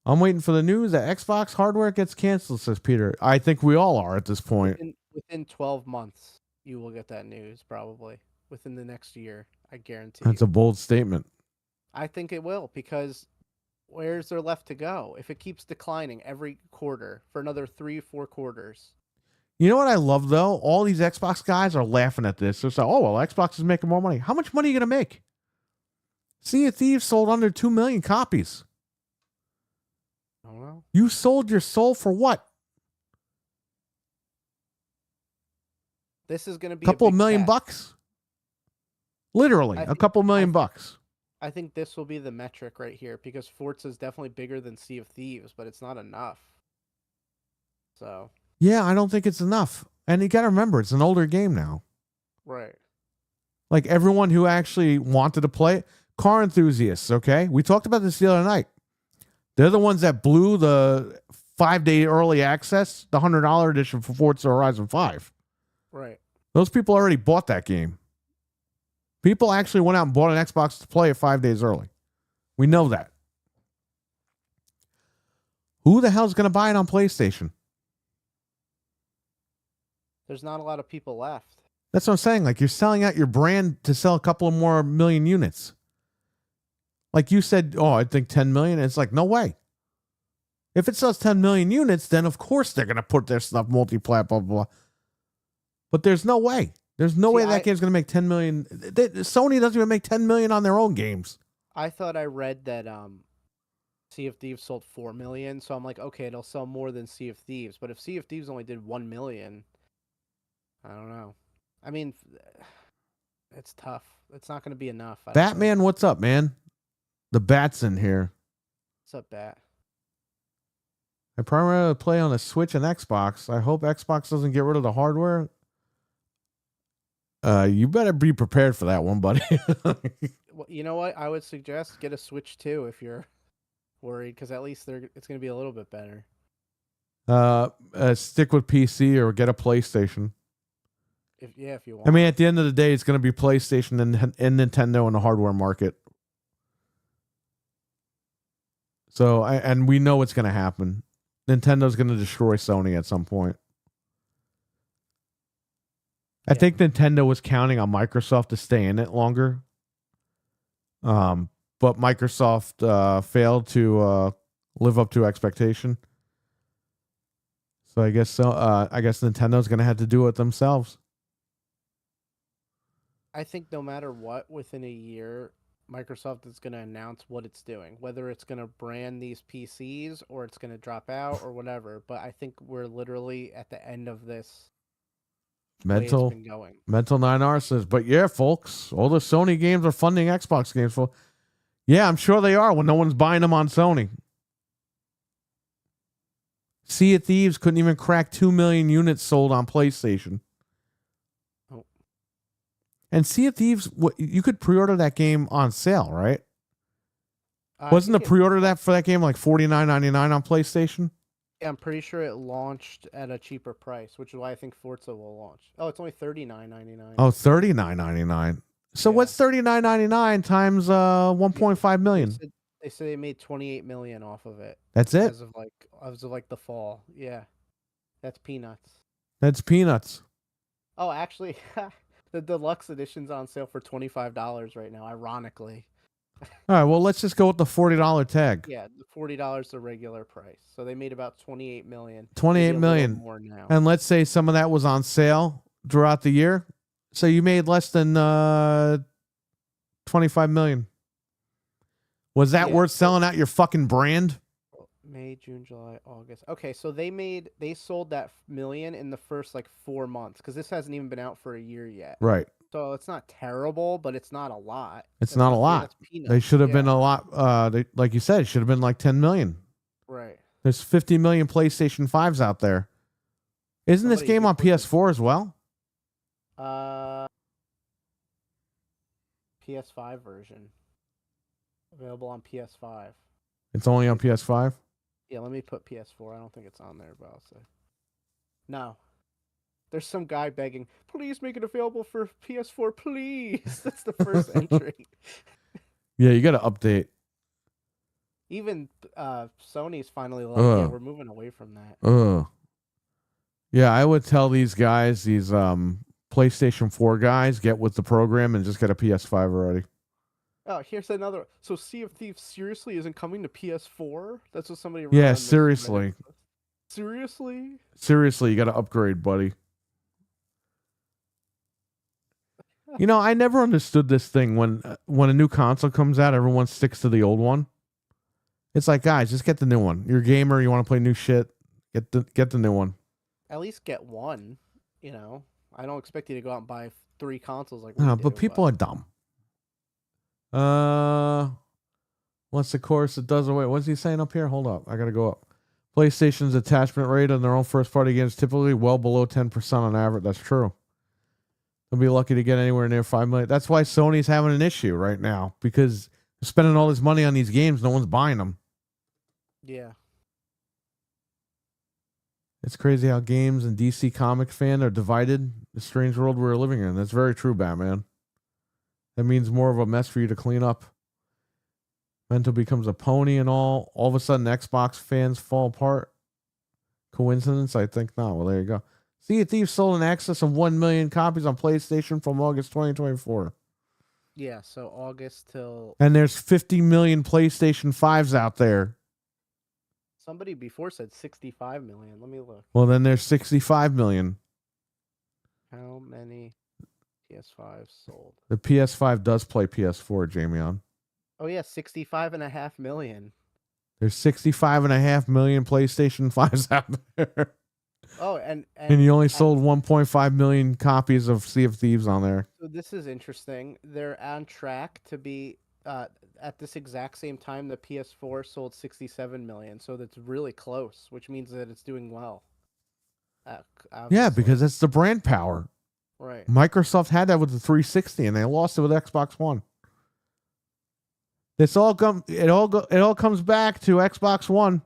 I'm waiting for the news that Xbox hardware gets canceled, says Peter. I think we all are at this point. Within 12 months, you will get that news, probably. Within the next year, I guarantee. That's a bold statement. I think it will, because where's there left to go? If it keeps declining every quarter for another 3-4 quarters. You know what I love, though? All these Xbox guys are laughing at this. They're saying, oh, well, Xbox is making more money. How much money are you going to make? Sea of Thieves sold under 2 million copies. I don't know. You sold your soul for what? This is going to be a couple of million bucks? Literally, a couple million bucks. I think this will be the metric right here, because Forza is definitely bigger than Sea of Thieves, but it's not enough. So. Yeah, I don't think it's enough. And you got to remember, it's an older game now. Right. Like everyone who actually wanted to play it, car enthusiasts, okay? We talked about this the other night. They're the ones that blew the 5-day early access, the $100 edition for Forza Horizon 5. Right. Those people already bought that game. People actually went out and bought an Xbox to play it 5 days early. We know that. Who the hell's going to buy it on PlayStation? There's not a lot of people left. That's what I'm saying. Like, you're selling out your brand to sell a couple of more million units. Like you said, oh, I think 10 million. It's like, no way. If it sells 10 million units, then of course they're going to put their stuff multi-plat, blah, blah, blah. But there's no way. There's no way that game's going to make 10 million. Sony doesn't even make 10 million on their own games. I thought I read that Sea of Thieves sold 4 million, so I'm like, okay, it'll sell more than Sea of Thieves. But if Sea of Thieves only did 1 million, I don't know. I mean, it's tough. It's not going to be enough. I don't think. Batman, what's up, man? The Bat's in here. What's up, Bat? I primarily play on a Switch and Xbox. I hope Xbox doesn't get rid of the hardware. You better be prepared for that one, buddy. Well, you know what? I would suggest get a Switch too if you're worried, because at least it's going to be a little bit better. Stick with PC or get a PlayStation. If you want. I mean, at the end of the day, it's going to be PlayStation and Nintendo in the hardware market. So, and we know what's going to happen. Nintendo's going to destroy Sony at some point. I think Nintendo was counting on Microsoft to stay in it longer. But Microsoft failed to live up to expectation. So I guess Nintendo's going to have to do it themselves. I think no matter what, within a year, Microsoft is going to announce what it's doing, whether it's going to brand these PCs or it's going to drop out or whatever. But I think we're literally at the end of this. Mental 9R says, but yeah, folks, all the Sony games are funding Xbox games. Yeah, I'm sure they are when no one's buying them on Sony. Sea of Thieves couldn't even crack 2 million units sold on PlayStation. Oh. And Sea of Thieves, you could pre-order that game on sale, right? Wasn't the pre-order for that game like $49.99 on PlayStation? Yeah, I'm pretty sure it launched at a cheaper price, which is why I think Forza will launch. Oh, it's only $39.99. Oh, $39.99. So what's $39.99 times 1.5 million? They said they made 28 million off of it. That's it? As of like the fall. Yeah. That's peanuts. That's peanuts. Oh, actually, the deluxe edition's on sale for $25 right now, ironically. All right, well, let's just go with the $40 tag. Yeah, the $40 the regular price. So they made about 28 million. 28 million. More now. And let's say some of that was on sale throughout the year. So you made less than 25 million. Was that worth selling out your fucking brand? May, June, July, August. Okay, so they sold that million in the first 4 months, because this hasn't even been out for a year yet. Right. So it's not terrible, but it's not a lot. It's not a lot. They should have been a lot. Like you said, it should have been like 10 million. Right. There's 50 million PlayStation 5s out there. Isn't this game on PS4 as well? PS5 version. Available on PS5. It's only on PS5? Yeah, let me put PS4. I don't think it's on there, but I'll say. No. There's some guy begging, please make it available for PS4, please. That's the first entry. Yeah, you got to update. Even Sony's finally like, yeah, we're moving away from that. Yeah, I would tell these guys, these PlayStation 4 guys, get with the program and just get a PS5 already. Oh, here's another. So Sea of Thieves seriously isn't coming to PS4? That's what somebody wrote. Yeah, seriously. Seriously? Seriously, you got to upgrade, buddy. You know, I never understood this thing when a new console comes out, everyone sticks to the old one. It's like, guys, just get the new one. You're a gamer, you want to play new shit, get the new one. At least get one, you know. I don't expect you to go out and buy 3 consoles like No, but people are dumb. Once the course it does away. What's he saying up here? Hold up. I got to go up. PlayStation's attachment rate on their own first-party games typically well below 10% on average. That's true. They'll be lucky to get anywhere near 5 million. That's why Sony's having an issue right now, because they're spending all this money on these games. No one's buying them. Yeah. It's crazy how games and DC comic fan are divided. The strange world we're living in. That's very true, Batman. That means more of a mess for you to clean up. Mental becomes a pony and all. All of a sudden, Xbox fans fall apart. Coincidence? I think not. Well, there you go. Sea of Thieves sold in excess of 1 million copies on PlayStation from August 2024. Yeah, so August till... And there's 50 million PlayStation 5s out there. Somebody before said 65 million. Let me look. Well, then there's 65 million. How many PS5s sold? The PS5 does play PS4, Jamie on. Oh, yeah, 65.5 million. There's 65.5 million PlayStation 5s out there. Oh, and And you only sold 1.5 million copies of Sea of Thieves on there. So this is interesting. They're on track to be at this exact same time the PS4 sold 67 million. So that's really close, which means that it's doing well. Yeah, Obviously. because it's the brand power. Right. Microsoft had that with the 360, and they lost it with Xbox One. It all comes back to Xbox One.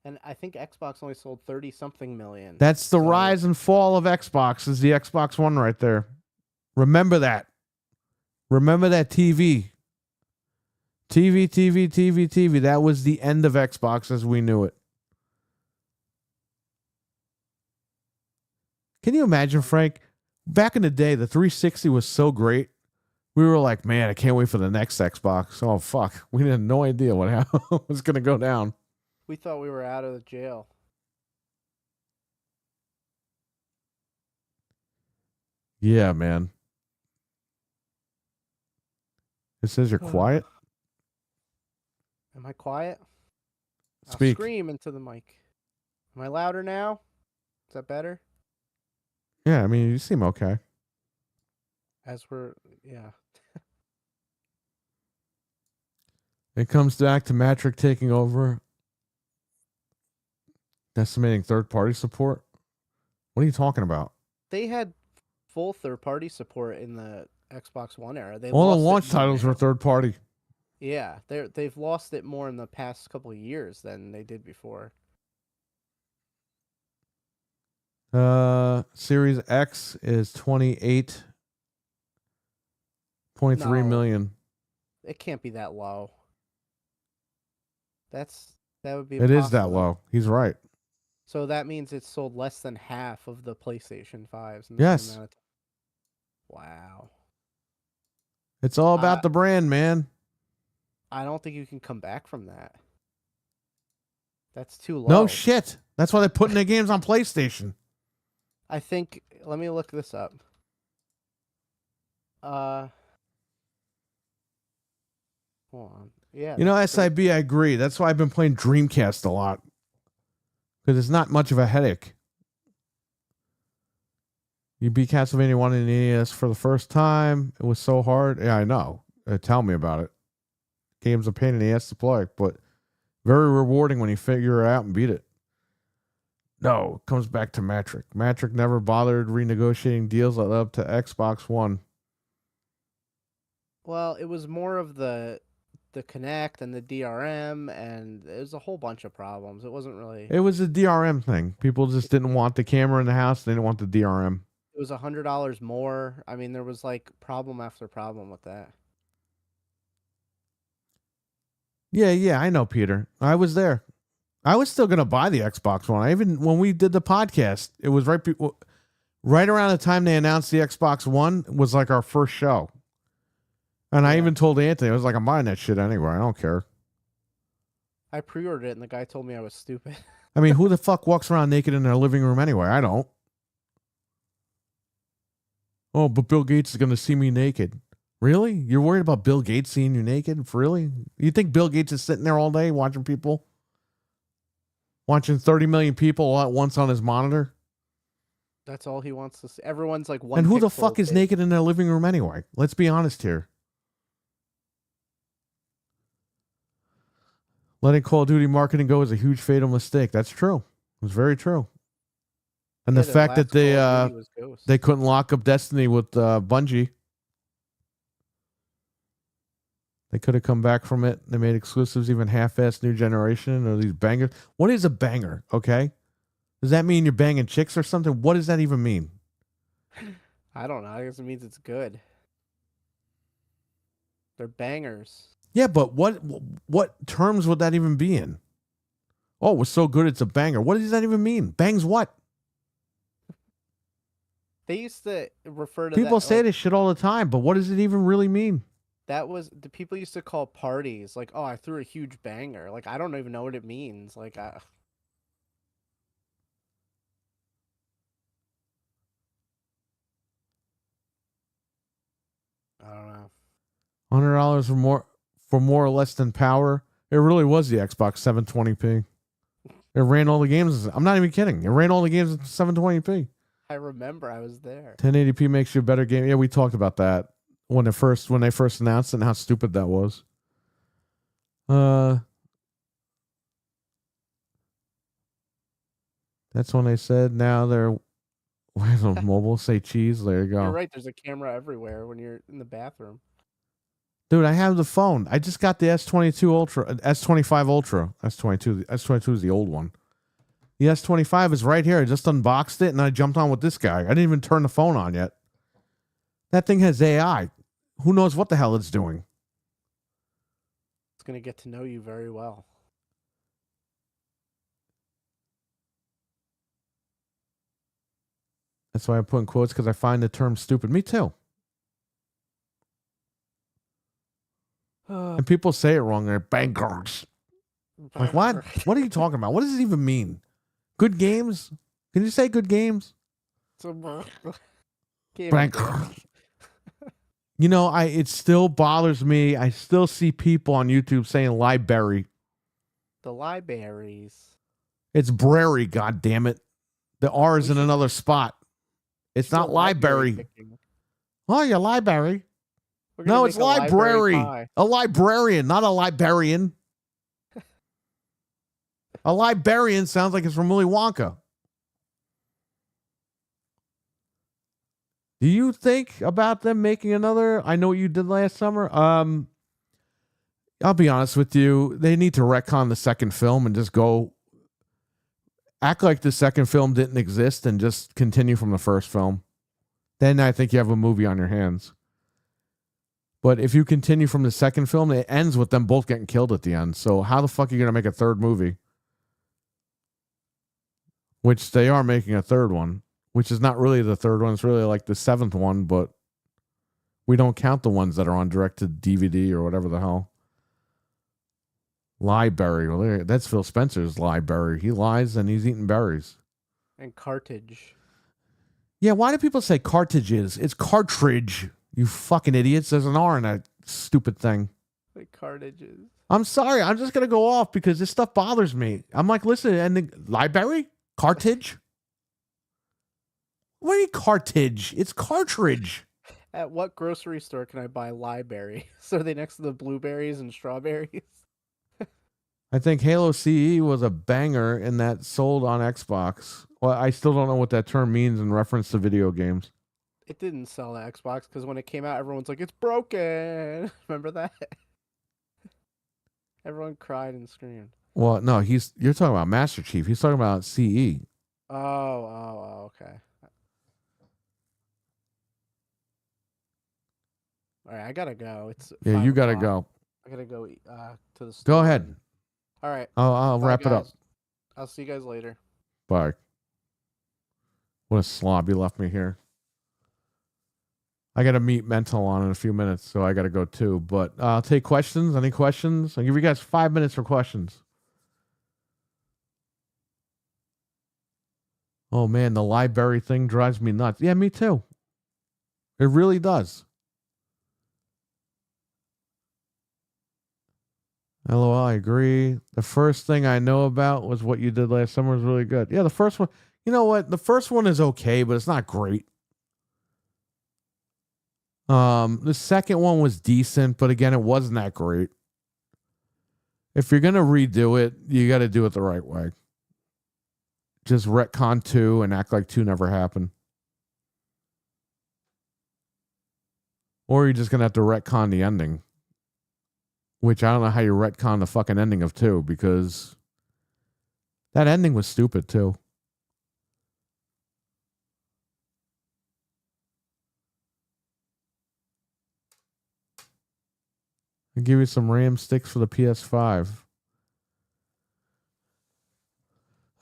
And I think Xbox only sold 30 something million. That's the rise and fall of Xbox, is the Xbox One right there. Remember that. Remember that TV. TV. That was the end of Xbox as we knew it. Can you imagine, Frank? Back in the day, the 360 was so great. We were like, man, I can't wait for the next Xbox. Oh, fuck. We had no idea what was going to go down. We thought we were out of the jail. Yeah, man. It says you're quiet. Am I quiet? Speak. I'll scream into the mic. Am I louder now? Is that better? Yeah, I mean, you seem okay. Yeah. It comes back to Matrick taking over. Estimating third-party support? What are you talking about? They had full third-party support in the Xbox One era. All the launch titles were third-party. Yeah, they've lost it more in the past couple of years than they did before. Series X is 28.3 million. It can't be that low. That would be It is that impossible. low. He's right. So that means it's sold less than half of the PlayStation 5s. In the Yes. same amount of time. Wow. It's all about the brand, man. I don't think you can come back from that. That's too low. No shit. That's why they're putting their games on PlayStation. I think. Let me look this up. Hold on. Yeah. You know, SIB, I agree. That's why I've been playing Dreamcast a lot. Because it's not much of a headache. You beat Castlevania 1 in the NES for the first time. It was so hard. Yeah, I know. Tell me about it. Game's a pain in the ass to play, but very rewarding when you figure it out and beat it. No, it comes back to Matrick. Matrick never bothered renegotiating deals that led up to Xbox One. Well, it was more of the Kinect and the DRM, and there's a whole bunch of problems. It wasn't really. It was a DRM thing. People just didn't want the camera in the house. They didn't want the DRM. It was $100 more. I mean, there was like problem after problem with that. Yeah, I know, Peter. I was there. I was still gonna buy the Xbox One. Even when we did the podcast, it was right around the time they announced the Xbox One was like our first show. And I even told Anthony, I was like, I'm buying that shit anyway. I don't care. I pre-ordered it, and the guy told me I was stupid. I mean, who the fuck walks around naked in their living room anyway? I don't. Oh, but Bill Gates is gonna see me naked. Really? You're worried about Bill Gates seeing you naked? Really? You think Bill Gates is sitting there all day watching people? Watching 30 million people all at once on his monitor? That's all he wants to see. Everyone's like one. And who the pixel fuck is big. naked in their living room anyway? Let's be honest here. Letting Call of Duty marketing go is a huge fatal mistake. That's true. It was very true. And the fact that they couldn't lock up Destiny with Bungie. They could have come back from it. They made exclusives even half-assed new generation or these bangers. What is a banger, okay? Does that mean you're banging chicks or something? What does that even mean? I don't know. I guess it means it's good. They're bangers. Yeah, but what terms would that even be in? Oh, it was so good it's a banger. What does that even mean? Bangs what? They used to refer to People that, say like, this shit all the time, but what does it even really mean? that was the people used to call parties like, oh, I threw a huge banger. Like, I don't even know what it means. Like, I don't know. $100 for more or less than power. It really was the Xbox 720p. It ran all the games. I'm not even kidding. It ran all the games at 720p. I remember I was there. 1080p makes you a better game. Yeah, we talked about that when they first announced it and how stupid that was. That's when they said now they're where's the mobile say cheese. There you go. You're right. There's a camera everywhere when you're in the bathroom. Dude, I have the phone. I just got the S22 Ultra, S25 Ultra. S22 is the old one. The S25 is right here. I just unboxed it and I jumped on with this guy. I didn't even turn the phone on yet. That thing has AI. Who knows what the hell it's doing? It's going to get to know you very well. That's why I put in quotes, because I find the term stupid. Me too. And people say it wrong. They're bankers. Like, what? What are you talking about? What does it even mean? Good games? Can you say good games? Banker. You know, it still bothers me. I still see people on YouTube saying library. The libraries. It's brary, god damn it. The R is in another spot. It's not library. Oh, yeah, library. No, it's library. A librarian, not a librarian. A librarian sounds like it's from Willy Wonka. Do you think about them making another I Know What You Did Last Summer? I'll be honest with you. They need to retcon the second film and just go act like the second film didn't exist and just continue from the first film. Then I think you have a movie on your hands. But if you continue from the second film, it ends with them both getting killed at the end. So how the fuck are you going to make a third movie? Which they are making a third one, which is not really the third one. It's really like the seventh one, but we don't count the ones that are on direct to DVD or whatever the hell. Library. Well, that's Phil Spencer's library. He lies and he's eating berries. And cartridge. Yeah, why do people say cartridges? It's cartridge. You fucking idiots. There's an R in that stupid thing. Like cartridges. I'm sorry. I'm just going to go off because this stuff bothers me. I'm like, listen, and the library? Cartridge? What do you mean cartridge? It's cartridge. At what grocery store can I buy library? So are they next to the blueberries and strawberries? I think Halo CE was a banger and that sold on Xbox. Well, I still don't know what that term means in reference to video games. It didn't sell to Xbox because when it came out, everyone's like, it's broken. Remember that? Everyone cried and screamed. Well, no, you're talking about Master Chief. He's talking about CE. Oh, okay. All right, I gotta go. It's you gotta go. I gotta go to the store. Go ahead. All right. I'll wrap it up. I'll see you guys later. Bye. What a slob you left me here. I got to meet Mental on in a few minutes, so I got to go too. But I'll take questions. Any questions? I'll give you guys 5 minutes for questions. Oh, man, the library thing drives me nuts. Yeah, me too. It really does. LOL, I agree. The first thing I know about was What You Did Last Summer was really good. Yeah, the first one. You know what? The first one is okay, but it's not great. The second one was decent, but again, it wasn't that great. If you're going to redo it, you got to do it the right way. Just retcon 2 and act like 2 never happened. Or you're just going to have to retcon the ending. Which I don't know how you retcon the fucking ending of 2, because that ending was stupid too. I'll give you some RAM sticks for the PS5.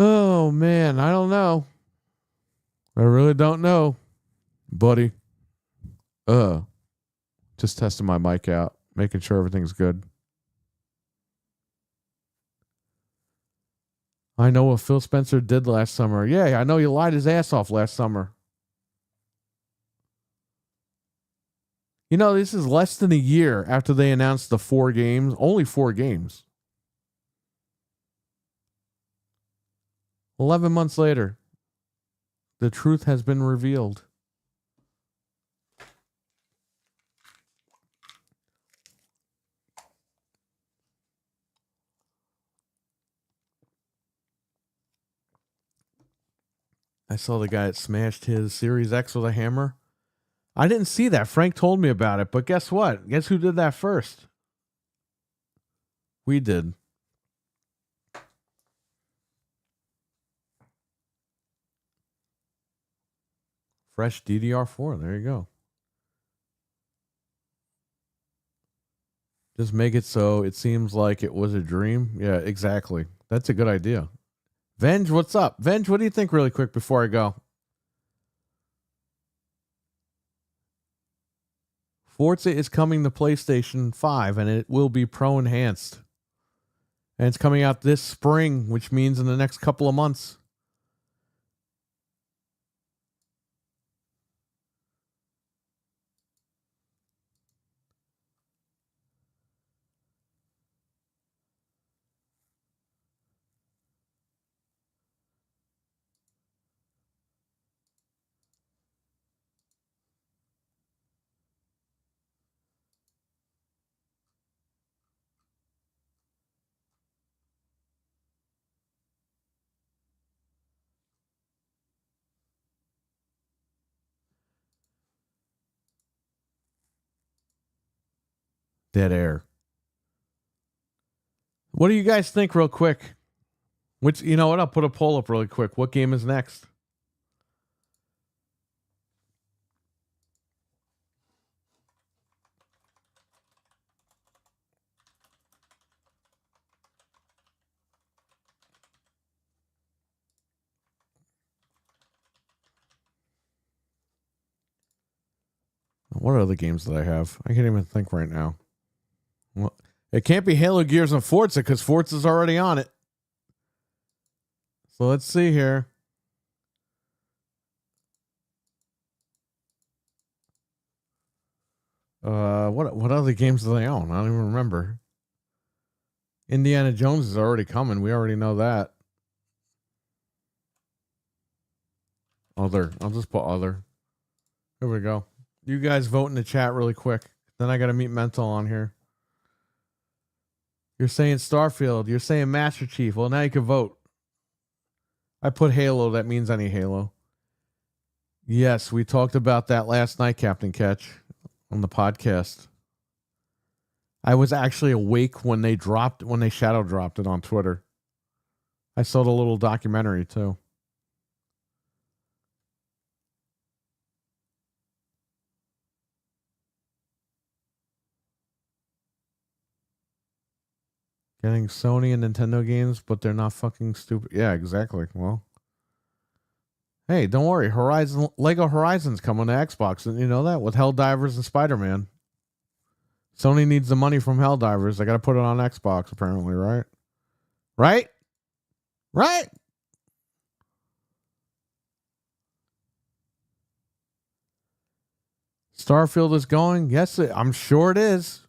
Oh, man. I don't know. I really don't know, buddy. Just testing my mic out, making sure everything's good. I know what Phil Spencer did last summer. Yeah, I know he lied his ass off last summer. You know, this is less than a year after they announced the 4 games. Only 4 games. 11 months later, the truth has been revealed. I saw the guy that smashed his Series X with a hammer. I didn't see that. Frank told me about it, but guess what? Guess who did that first? We did. Fresh DDR4. There you go. Just make it so it seems like it was a dream. Yeah, exactly. That's a good idea. Venge, what's up? Venge, what do you think really quick before I go? Forza is coming to PlayStation 5 and it will be pro enhanced. And it's coming out this spring, which means in the next couple of months. Dead air. What do you guys think real quick? Which, you know what? I'll put a poll up really quick. What game is next? What other games did I have? I can't even think right now. Well, it can't be Halo, Gears, and Forza because Forza's already on it. So let's see here. What other games do they own? I don't even remember. Indiana Jones is already coming. We already know that. Other. I'll just put other. Here we go. You guys vote in the chat really quick. Then I got to meet Mental on here. You're saying Starfield. You're saying Master Chief. Well, now you can vote. I put Halo. That means any Halo. Yes, we talked about that last night, Captain Catch, on the podcast. I was actually awake when they shadow dropped it on Twitter. I saw the little documentary too. Getting Sony and Nintendo games, but they're not fucking stupid. Yeah, exactly. Well, hey, don't worry. Lego Horizon's coming to Xbox, and you know that with Helldivers and Spider-Man. Sony needs the money from Helldivers. I got to put it on Xbox, apparently, right? Right? Right? Starfield is going? Yes, I'm sure it is.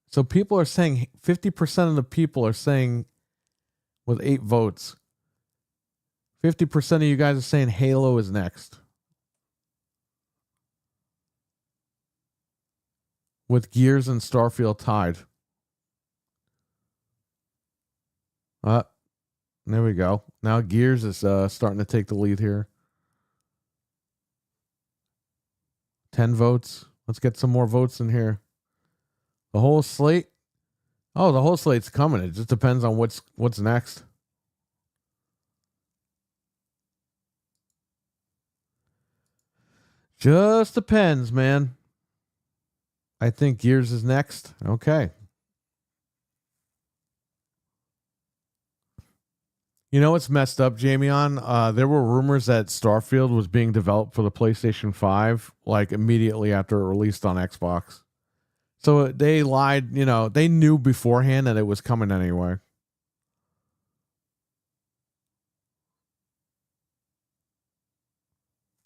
So people are saying 50% of the people are saying with 8 votes. 50% of you guys are saying Halo is next. With Gears and Starfield tied. There we go. Now Gears is starting to take the lead here. 10 votes. Let's get some more votes in here. The whole slate? Oh, the whole slate's coming. It just depends on what's next. Just depends, man. I think Gears is next. Okay. You know what's messed up, Jamie? There were rumors that Starfield was being developed for the PlayStation 5, like immediately after it released on Xbox. So they lied, they knew beforehand that it was coming anyway.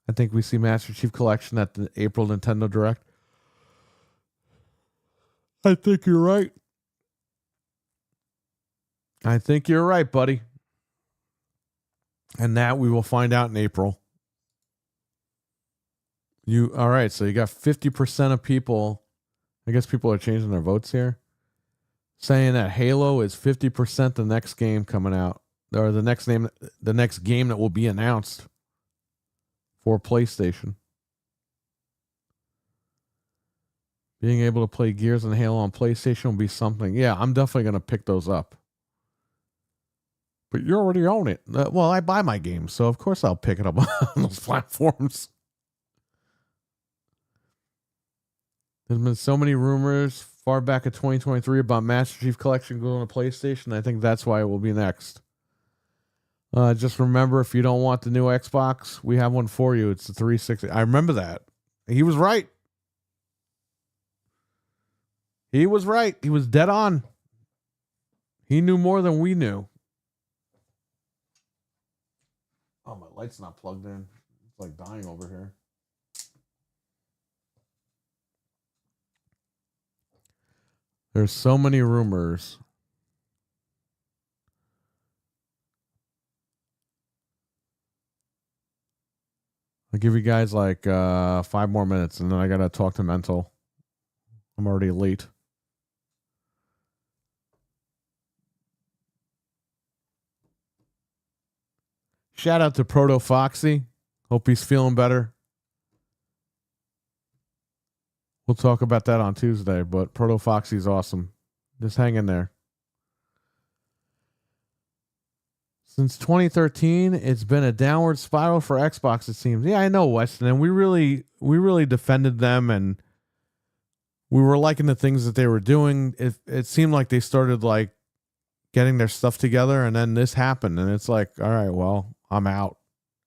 I think we see Master Chief Collection at the April Nintendo Direct. I think you're right. I think you're right, buddy. And that we will find out in April. All right, so you got 50% of people, I guess people are changing their votes here, saying that Halo is 50% the next game coming out, or the next game that will be announced for PlayStation. Being able to play Gears and Halo on PlayStation will be something. Yeah, I'm definitely going to pick those up. But you already own it. Well, I buy my games, so of course I'll pick it up on those platforms. There's been so many rumors far back in 2023 about Master Chief Collection going to PlayStation. I think that's why it will be next. Just remember, if you don't want the new Xbox, we have one for you. It's the 360. I remember that. He was right. He was right. He was dead on. He knew more than we knew. Oh, my light's not plugged in. It's like dying over here. There's so many rumors. I'll give you guys like 5 more minutes, and then I got to talk to Mental. I'm already late. Shout out to Proto Foxy. Hope he's feeling better. We'll talk about that on Tuesday, but Proto Foxy's awesome. Just hang in there. Since 2013, it's been a downward spiral for Xbox, it seems. Yeah, I know, Weston, and we really defended them, and we were liking the things that they were doing. It seemed like they started like getting their stuff together, and then this happened, and it's like, all right, well, I'm out.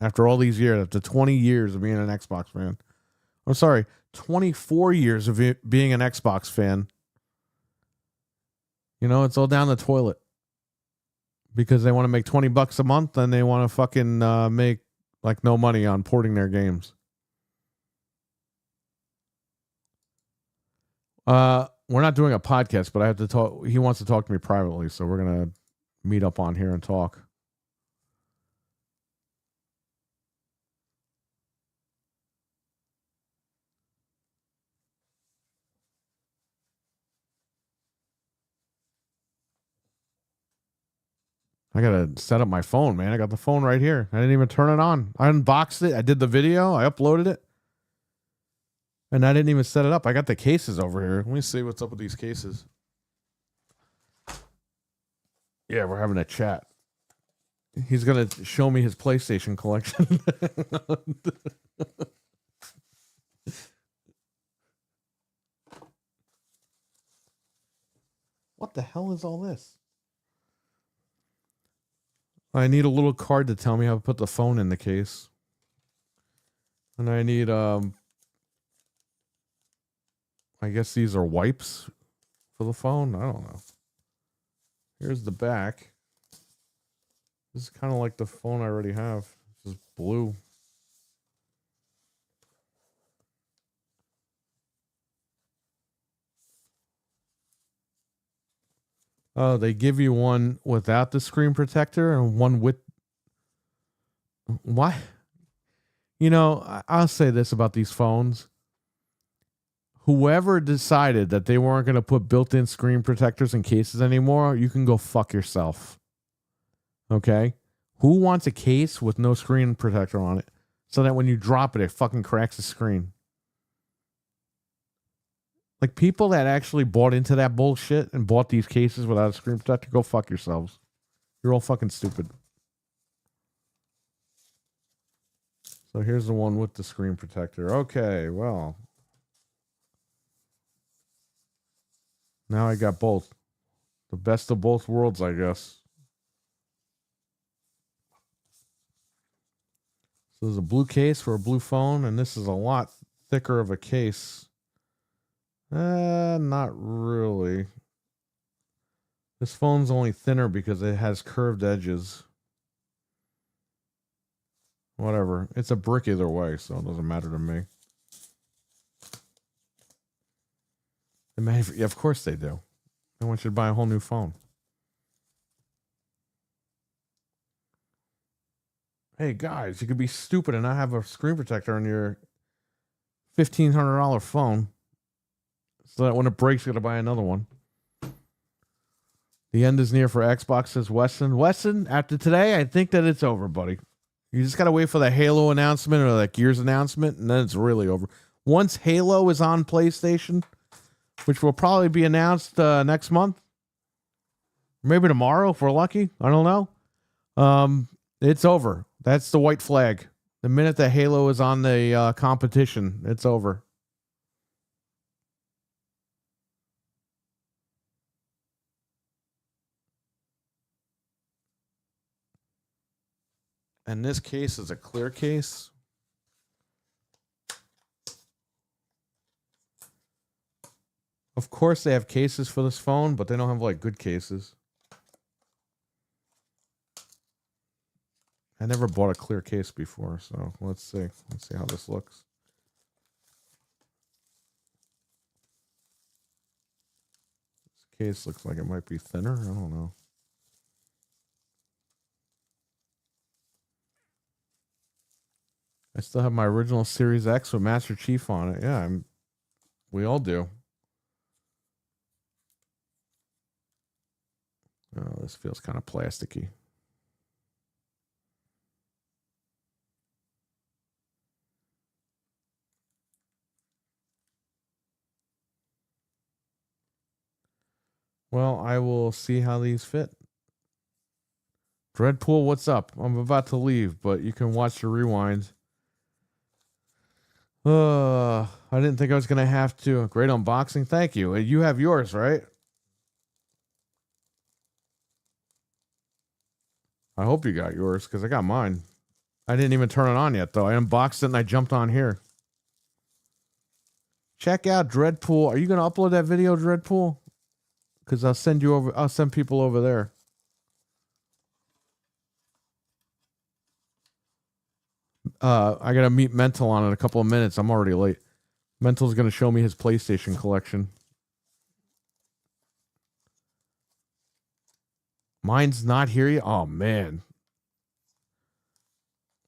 After all these years, after 20 years of being an Xbox fan. I'm sorry, 24 years of being an Xbox fan. You know, it's all down the toilet. Because they want to make $20 a month, and they want to fucking make like no money on porting their games. We're not doing a podcast, but I have to talk. He wants to talk to me privately, so we're gonna meet up on here and talk. I gotta set up my phone, man. I got the phone right here. I didn't even turn it on. I unboxed it. I did the video. I uploaded it. And I didn't even set it up. I got the cases over here. Let me see what's up with these cases. Yeah, we're having a chat. He's going to show me his PlayStation collection. What the hell is all this? I need a little card to tell me how to put the phone in the case. And I need, I guess these are wipes for the phone. I don't know. Here's the back. This is kind of like the phone I already have. This is blue. Oh, they give you one without the screen protector and one with. Why? You know, I'll say this about these phones. Whoever decided that they weren't going to put built-in screen protectors in cases anymore, you can go fuck yourself. Okay? Who wants a case with no screen protector on it so that when you drop it, it fucking cracks the screen? Like, people that actually bought into that bullshit and bought these cases without a screen protector, go fuck yourselves. You're all fucking stupid. So here's the one with the screen protector. Okay, well. Now I got both. The best of both worlds, I guess. So there's a blue case for a blue phone, and this is a lot thicker of a case. Not really. This phone's only thinner because it has curved edges. Whatever. It's a brick either way, so it doesn't matter to me. Yeah, of course they do. No one should buy a whole new phone. Hey guys, you could be stupid and not have a screen protector on your $1,500 phone, so that when it breaks, you got to buy another one. The end is near for Xbox, says Weston. Weston, after today, I think that it's over, buddy. You just got to wait for the Halo announcement or that Gears announcement, and then it's really over. Once Halo is on PlayStation, which will probably be announced next month, maybe tomorrow if we're lucky. I don't know. It's over. That's the white flag. The minute that Halo is on the competition, it's over. And this case is a clear case. Of course, they have cases for this phone, but they don't have like good cases. I never bought a clear case before, so let's see. Let's see how this looks. This case looks like it might be thinner. I don't know. I still have my original Series X with Master Chief on it. Yeah, we all do. Oh, this feels kind of plasticky. Well, I will see how these fit. Dreadpool, what's up? I'm about to leave, but you can watch the rewind. I didn't think I was going to have to. Great unboxing. Thank you. You have yours, right? I hope you got yours, because I got mine. I didn't even turn it on yet, though. I unboxed it and I jumped on here. Check out Dreadpool. Are you going to upload that video, Dreadpool? Because I'll send you over. I'll send people over there. I got to meet Mental on in a couple of minutes. I'm already late. Mental's going to show me his PlayStation collection. Mine's not here yet? Oh, man.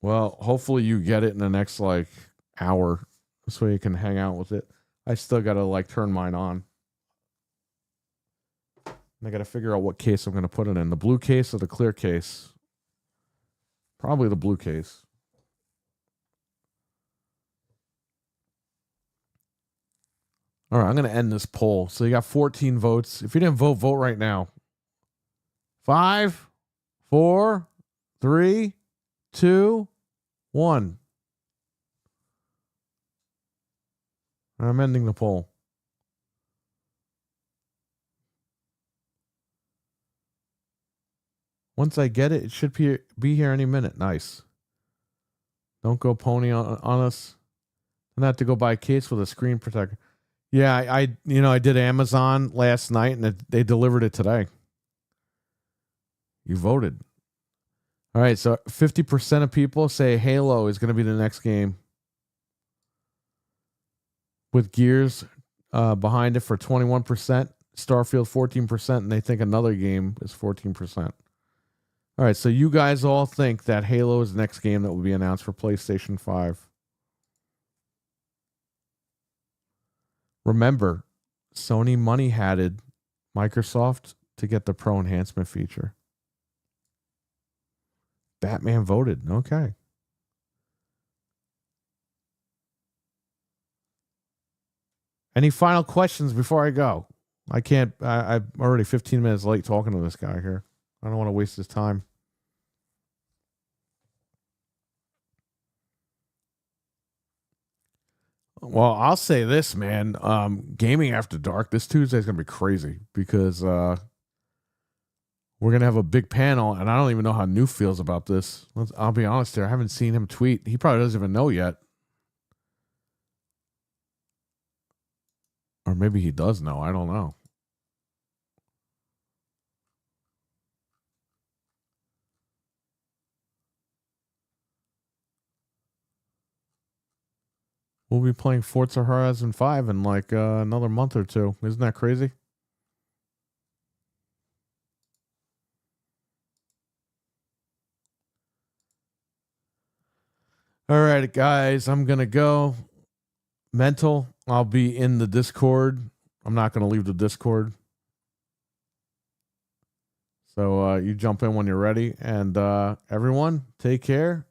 Well, hopefully you get it in the next, like, hour. So you can hang out with it. I still got to, like, turn mine on. And I got to figure out what case I'm going to put it in. The blue case or the clear case? Probably the blue case. All right, I'm going to end this poll. So you got 14 votes. If you didn't vote, vote right now. 5, 4, 3, 2, 1. I'm ending the poll. Once I get it, it should be here any minute. Nice. Don't go pony on us. And I have to go buy a case with a screen protector. Yeah, I did Amazon last night and they delivered it today. You voted. All right, so 50% of people say Halo is going to be the next game. With Gears behind it for 21%, Starfield 14%, and they think another game is 14%. All right, so you guys all think that Halo is the next game that will be announced for PlayStation 5. Remember, Sony money-hatted Microsoft to get the Pro Enhancement feature. Batman voted. Okay. Any final questions before I go? I'm already 15 minutes late talking to this guy here. I don't want to waste his time. Well, I'll say this, man. Gaming After Dark this Tuesday is going to be crazy because we're going to have a big panel, and I don't even know how New feels about this. I'll be honest here. I haven't seen him tweet. He probably doesn't even know yet. Or maybe he does know. I don't know. We'll be playing Forza Horizon 5 in like another month or two. Isn't that crazy? All right, guys, I'm going to go. Mental, I'll be in the Discord. I'm not going to leave the Discord. So you jump in when you're ready. And everyone, take care.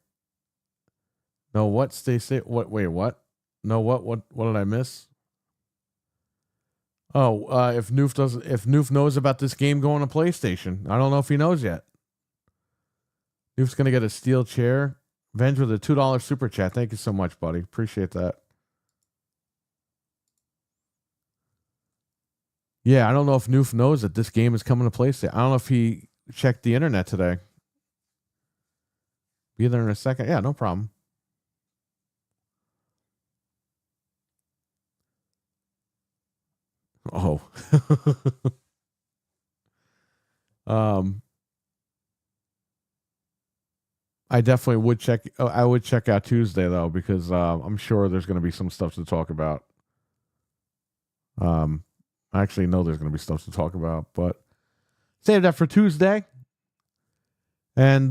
No, what? Stay safe. What? Wait, what? No, what? What did I miss? Oh, if Noof knows about this game going to PlayStation, I don't know if he knows yet. Noof's gonna get a steel chair. Venge with a $2 super chat. Thank you so much, buddy. Appreciate that. Yeah, I don't know if Noof knows that this game is coming to PlayStation. I don't know if he checked the internet today. Be there in a second. Yeah, no problem. Oh. I definitely would check. I would check out Tuesday though, because I'm sure there's going to be some stuff to talk about. I actually know there's going to be stuff to talk about, but save that for Tuesday. And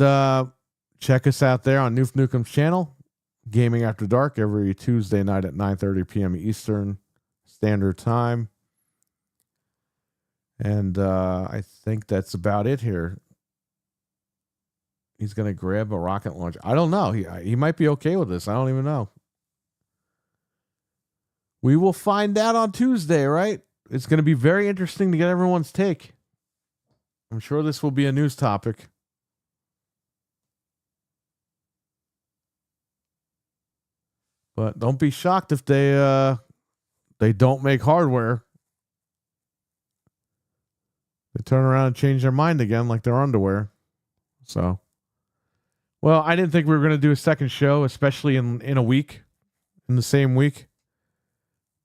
check us out there on Noof Nukem's channel, Gaming After Dark, every Tuesday night at 9:30 p.m. Eastern Standard Time. And I think that's about it here. He's going to grab a rocket launcher. I don't know. He might be okay with this. I don't even know. We will find out on Tuesday, right? It's going to be very interesting to get everyone's take. I'm sure this will be a news topic. But don't be shocked if they don't make hardware. They turn around and change their mind again like their underwear. So, well, I didn't think we were going to do a second show, especially in a week, in the same week.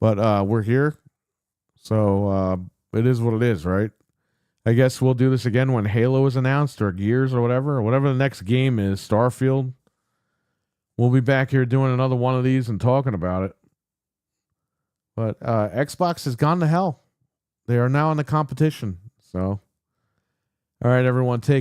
But we're here. So it is what it is, right? I guess we'll do this again when Halo is announced or Gears or whatever the next game is, Starfield. We'll be back here doing another one of these and talking about it. But Xbox has gone to hell. They are now in the competition. So, all right, everyone, take